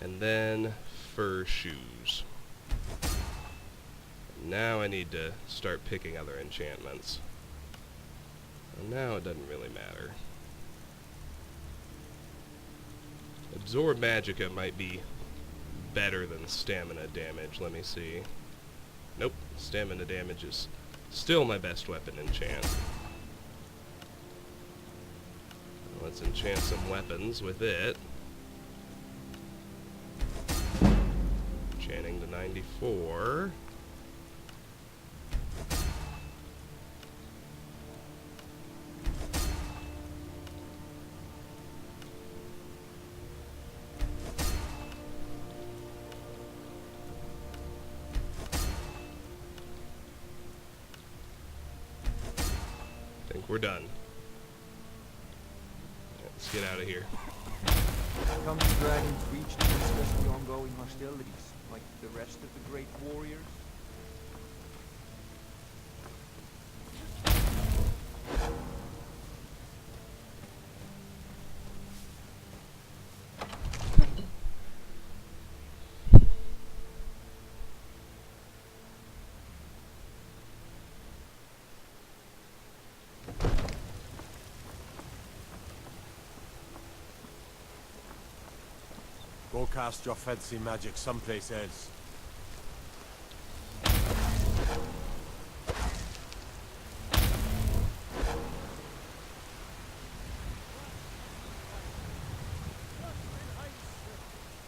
and then Fur Shoes. Now I need to start picking other enchantments. And now it doesn't really matter. Absorb Magicka might be better than stamina damage. Let me see. Nope, stamina damage is still my best weapon enchant. Let's enchant some weapons with it. Enchanting to 94. I think we're done. Let's get out of here. Come to Dragon's Reach to discuss the ongoing hostilities, like the rest of the great warriors. Go cast your fancy magic someplace else.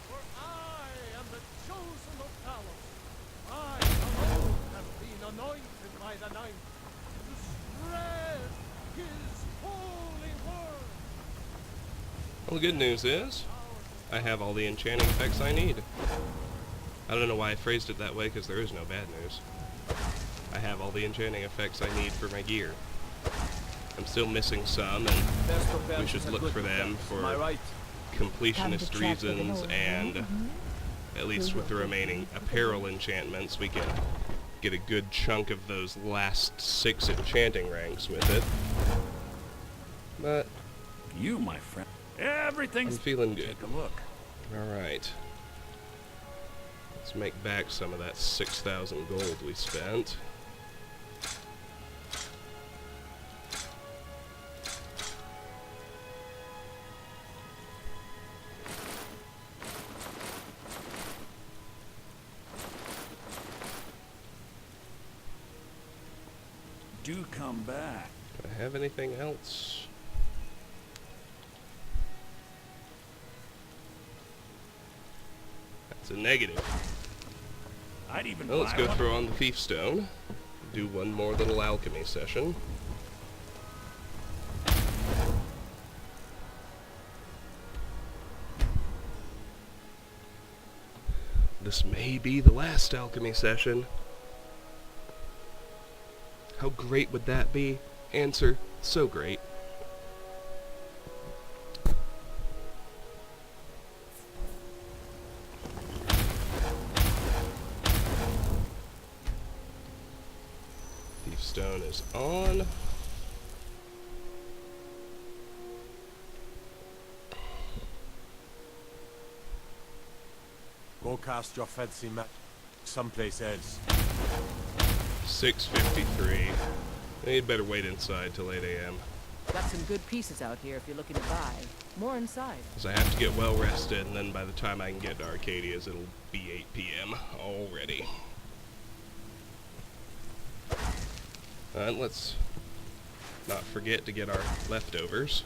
For I am the chosen of Talos. I alone have been anointed by the Ninth to spread his holy word. Well, the good news is, I have all the enchanting effects I need. I don't know why I phrased it that way, because there is no bad news. I have all the enchanting effects I need for my gear. I'm still missing some, and we should look for them for completionist reasons, and at least with the remaining apparel enchantments, we can get a good chunk of those last 6 enchanting ranks with it. But you, my friend, everything's... I'm feeling good. Take a look. Alright. Let's make back some of that 6,000 gold we spent. Do come back. Do I have anything else? That's a negative. I'd even Well, let's go throw on the Thief Stone. Do one more little alchemy session. This may be the last alchemy session. How great would that be? Answer, so great. Thief Stone is on. Go cast your fancy magic someplace else. 6:53. They'd better wait inside till 8 a.m. Got some good pieces out here if you're looking to buy. More inside. Because I have to get well rested, and then by the time I can get to Arcadia's, it'll be 8 p.m. already. And let's not forget to get our leftovers.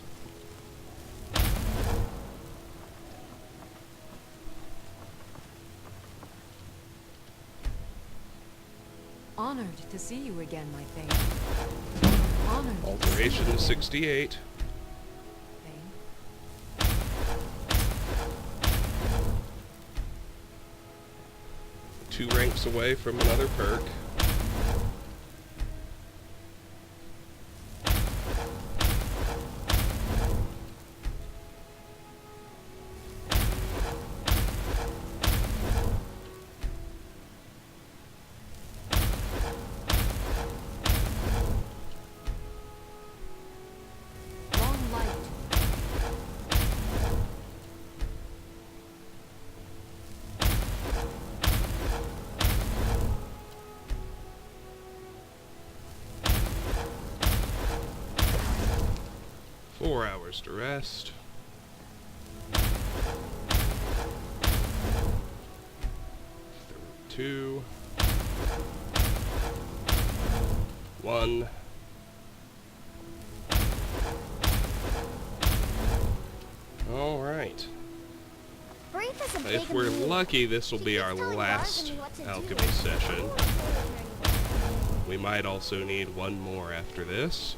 Honored to see you again, my Thane. Honored. Alteration to 68. Thane. 2 ranks away from another perk. Long light. Four hours to rest. Two. 1. All right. Brief is a big If we're move. lucky, this will She be keeps our telling last Bargany what to do. alchemy session. I don't want to tell her anymore. We might also need one more after this.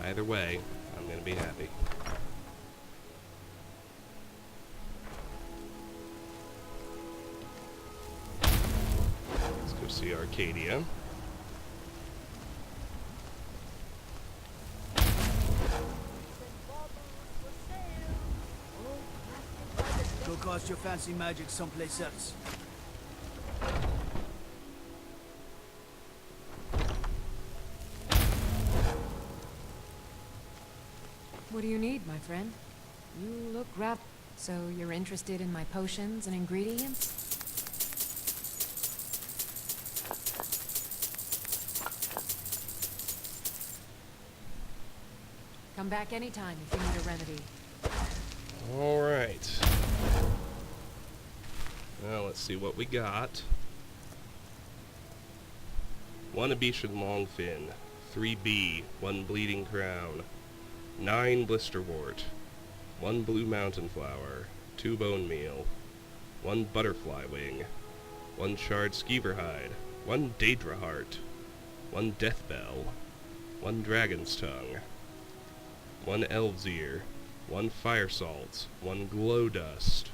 Either way, I'm going to be happy. Let's go see Arcadia. Go cast your fancy magic someplace else. What do you need, my friend? You look So you're interested in my potions and ingredients? Come back anytime if you need a remedy. Alright. Now let's see what we got. 1 Abetian Longfin, 3 bee, 1 Bleeding Crown, 9 Blisterwort, 1 Blue Mountain Flower, 2 Bone Meal, 1 Butterfly Wing, 1 Shard Skeever Hide, 1 Daedra Heart, 1 Death Bell, 1 Dragon's Tongue, 1 Elf's Ear, 1 Fire Salts, 1 Glow Dust,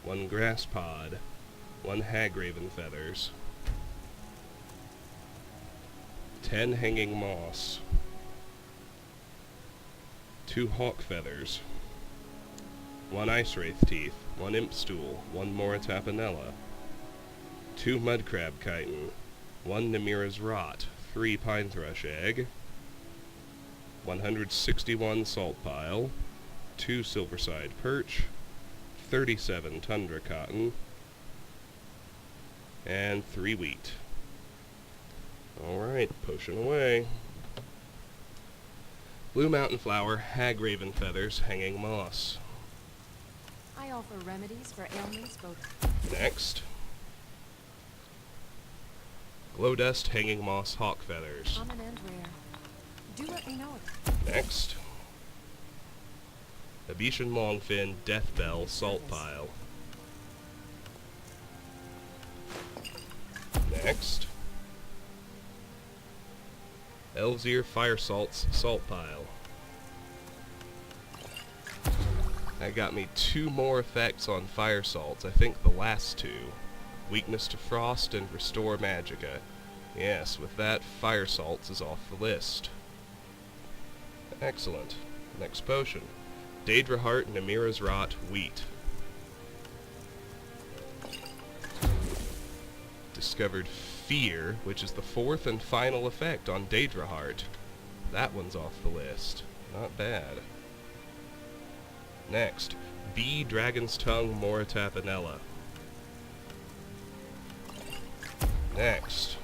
1 Grass Pod, 1 Hagraven Feathers, 10 Hanging Moss, 2 Hawk Feathers, 1 Ice Wraith Teeth, 1 Imp Stool, 1 Moratapanella, 2 Mudcrab Chitin, 1 Namira's Rot, 3 Pine Thrush Egg, 161 Salt Pile, 2 Silverside Perch, 37 Tundra Cotton, And 3 wheat. Alright, potion away. Blue mountain flower, hag raven feathers, hanging moss. I offer remedies for ailments both. Next. Glow dust, hanging moss, hawk feathers. Common and rare. Do let me know. Next. Abitian longfin, death bell, salt pile. Next. Elves ear, fire salts, salt pile. That got me 2 more effects on fire salts. I think the last 2. Weakness to frost and restore magicka. Yes, with that, fire salts is off the list. Excellent. Next potion. Daedra Heart, Namira's Rot, wheat. Discovered Fear, which is the 4th and final effect on Daedra Heart. That one's off the list. Not bad. Next, Bee, Dragon's Tongue, Moritapanella. Next,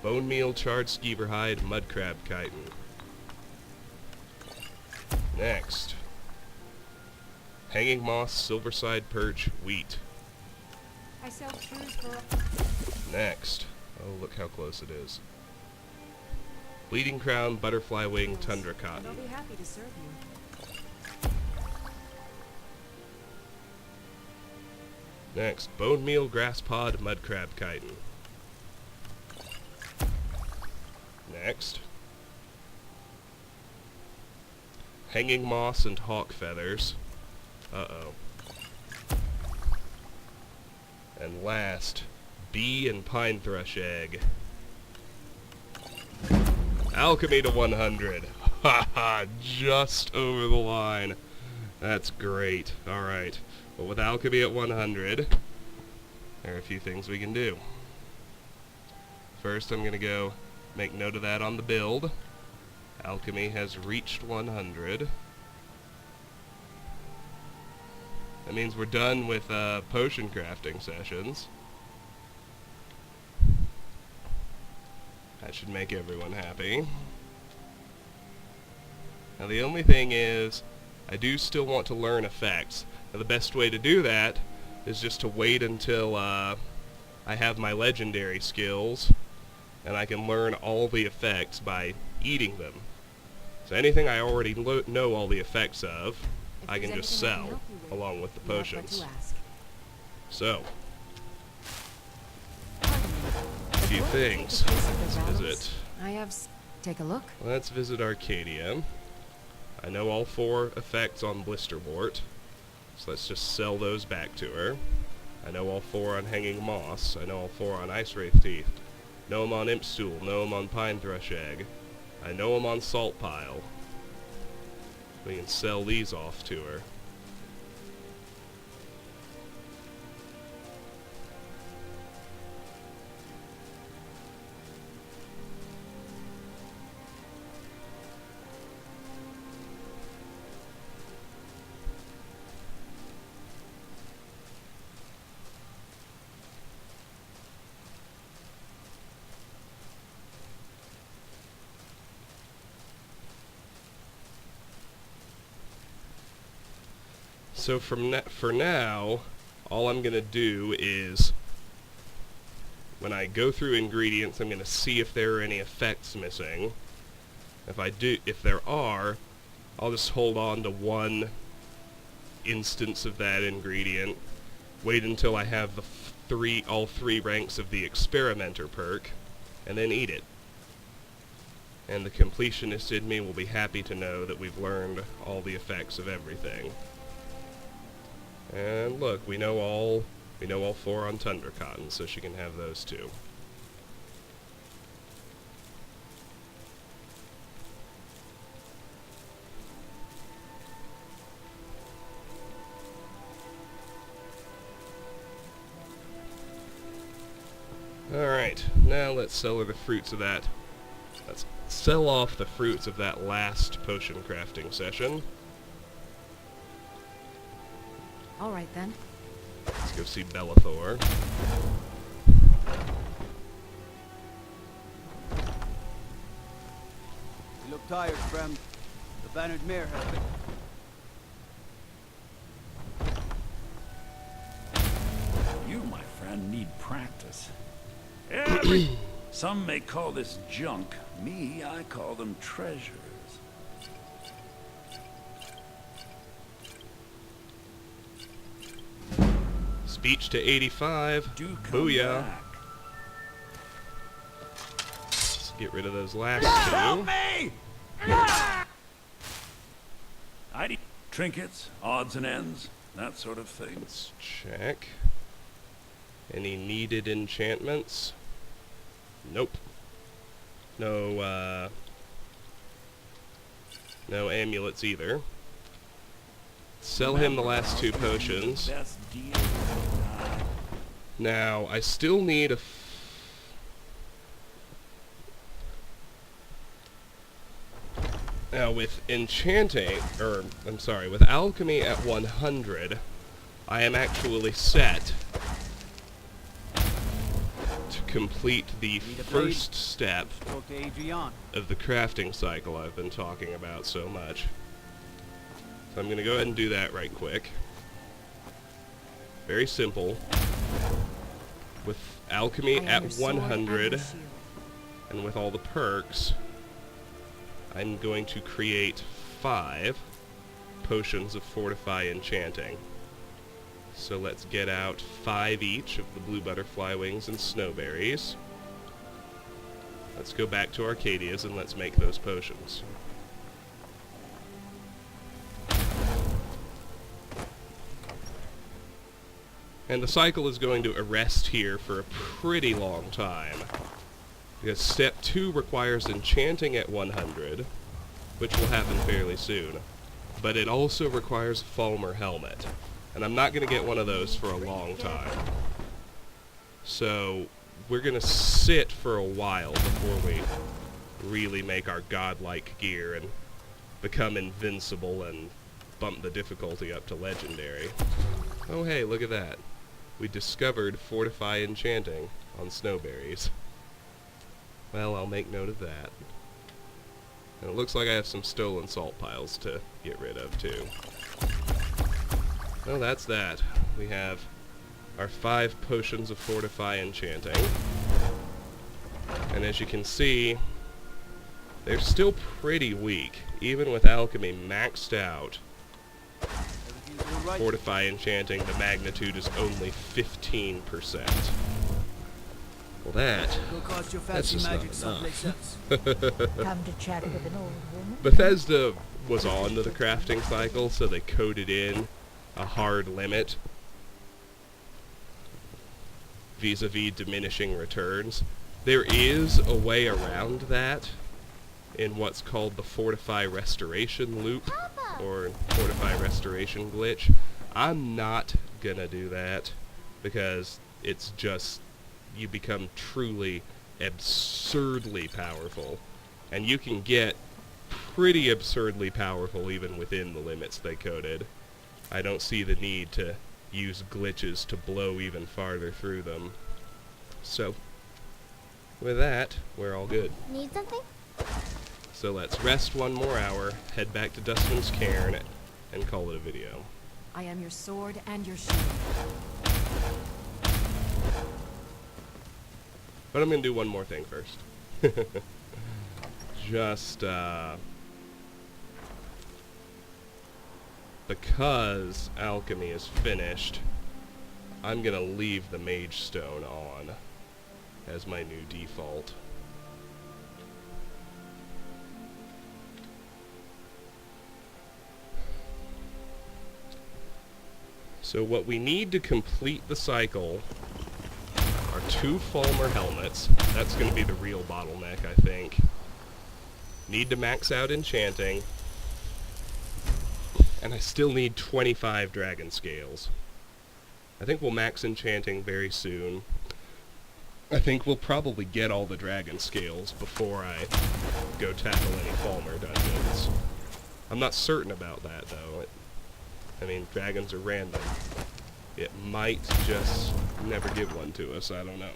Bone Meal, Charred Skeever Hide, Mudcrab Chitin. Next, Hanging Moss, Silverside Perch, wheat. I sell shrews for... Next, oh look how close it is. Bleeding Crown, Butterfly Wing, Tundra Cotton. I'll be happy to serve you. Next, Bone Meal, Grass Pod, Mudcrab Chitin. Next, Hanging Moss and Hawk Feathers. Uh-oh. And last, Bee and Pine Thrush Egg. Alchemy to 100. Haha, just over the line. That's great. Alright. Well, with Alchemy at 100, there are a few things we can do. First, I'm going to go make note of that on the build. Alchemy has reached 100. That means we're done with potion crafting sessions. That should make everyone happy. Now the only thing is, I do still want to learn effects. Now the best way to do that is just to wait until I have my legendary skills, and I can learn all the effects by eating them. So anything I already know all the effects of, I can just sell, along with the potions. So, a few things. Let's visit. Take a look. Let's visit Arcadia. I know all 4 effects on Blisterwort, so let's just sell those back to her. I know all 4 on Hanging Moss. I know all 4 on Ice Wraith Teeth. Know them on Impstool. Know them on Pine Thrush Egg. I know them on Salt Pile. We can sell these off to her. So for now, all I'm going to do is, when I go through ingredients, I'm going to see if there are any effects missing. If there are, I'll just hold on to one instance of that ingredient, wait until I have all three ranks of the Experimenter perk, and then eat it. And the completionist in me will be happy to know that we've learned all the effects of everything. And look, we know all 4 on Tundra Cotton, so she can have those too. Alright, now let's sell her the fruits of that. Let's sell off the fruits of that last potion crafting session. All right then. Let's go see Bellathor. You look tired, friend. The bannered mare has been... You, my friend, need practice. Some may call this junk. Me, I call them treasures. Speech to 85. Do come Booyah. back. Let's get rid of those last Help two. me! I need trinkets, odds and ends, that sort of thing. Let's check. Any needed enchantments? Nope. No amulets either. Sell him the last two potions. Best deal. Now, I still need a... Now, with enchanting, or, I'm sorry, with alchemy at 100, I am actually set to complete the first step of the crafting cycle I've been talking about so much. So I'm going to go ahead and do that right quick. Very simple. With alchemy at 100, and with all the perks, I'm going to create 5 potions of Fortify Enchanting. So let's get out 5 each of the blue butterfly wings and snowberries. Let's go back to Arcadia's and let's make those potions. And the cycle is going to arrest here for a pretty long time, because step 2 requires enchanting at 100, which will happen fairly soon, but it also requires a Falmer helmet, and I'm not going to get one of those for a long time. So we're going to sit for a while before we really make our godlike gear and become invincible and bump the difficulty up to legendary. Oh hey, look at that. We discovered Fortify Enchanting on snowberries. Well, I'll make note of that. And it looks like I have some stolen salt piles to get rid of, too. Well, that's that. We have our 5 potions of Fortify Enchanting. And as you can see, they're still pretty weak, even with Alchemy maxed out. Fortify Enchanting, the magnitude is only 15%. Well, that's just not enough. Come to chat with an old woman? Bethesda was on to the crafting cycle, so they coded in a hard limit vis-a-vis diminishing returns. There is a way around that in what's called the Fortify Restoration loop, or Fortify Restoration glitch. I'm not gonna do that, because it's just, you become truly absurdly powerful, and you can get pretty absurdly powerful even within the limits they coded. I don't see the need to use glitches to blow even farther through them. So, with that, we're all good. Need something? So let's rest one more hour, head back to Dustman's Cairn, and call it a video. I am your sword and your shield. But I'm going to do one more thing first. Just, because alchemy is finished, I'm going to leave the Mage Stone on as my new default. So what we need to complete the cycle are 2 Falmer helmets. That's going to be the real bottleneck, I think. Need to max out enchanting. And I still need 25 dragon scales. I think we'll max enchanting very soon. I think we'll probably get all the dragon scales before I go tackle any Falmer dungeons. I'm not certain about that, though. I mean, dragons are random. it might just never give one to us. I don't know.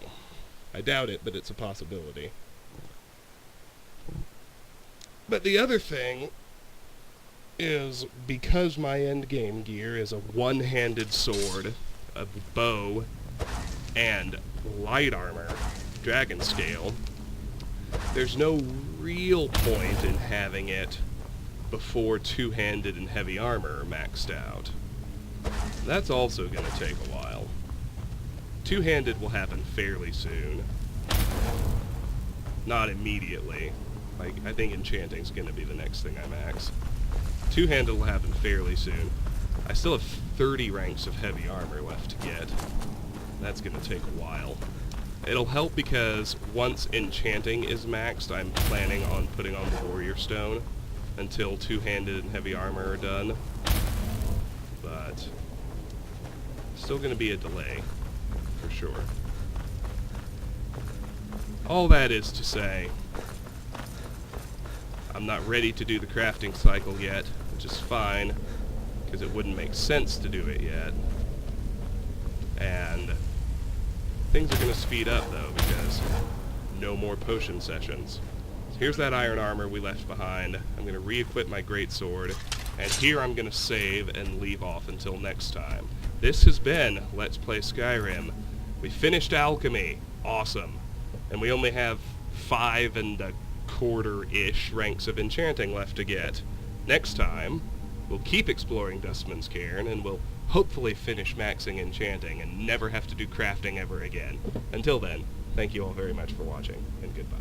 I doubt it, but it's a possibility. But the other thing is, because my endgame gear is a one-handed sword, a bow, and light armor, dragon scale, there's no real point in having it before two-handed and heavy armor are maxed out. That's also going to take a while. Two-handed will happen fairly soon. Not immediately. Like, I think enchanting's going to be the next thing I max. Two-handed will happen fairly soon. I still have 30 ranks of heavy armor left to get. That's going to take a while. It'll help because once enchanting is maxed, I'm planning on putting on the warrior stone until two-handed and heavy armor are done. But still going to be a delay, for sure. All that is to say, I'm not ready to do the crafting cycle yet, which is fine, because it wouldn't make sense to do it yet. And things are going to speed up, though, because no more potion sessions. So here's that iron armor we left behind. I'm going to re-equip my greatsword, and here I'm going to save and leave off until next time. This has been Let's Play Skyrim. We finished Alchemy. Awesome. And we only have 5 1/4-ish ranks of enchanting left to get. Next time, we'll keep exploring Dustman's Cairn, and we'll hopefully finish maxing enchanting and never have to do crafting ever again. Until then, thank you all very much for watching, and goodbye.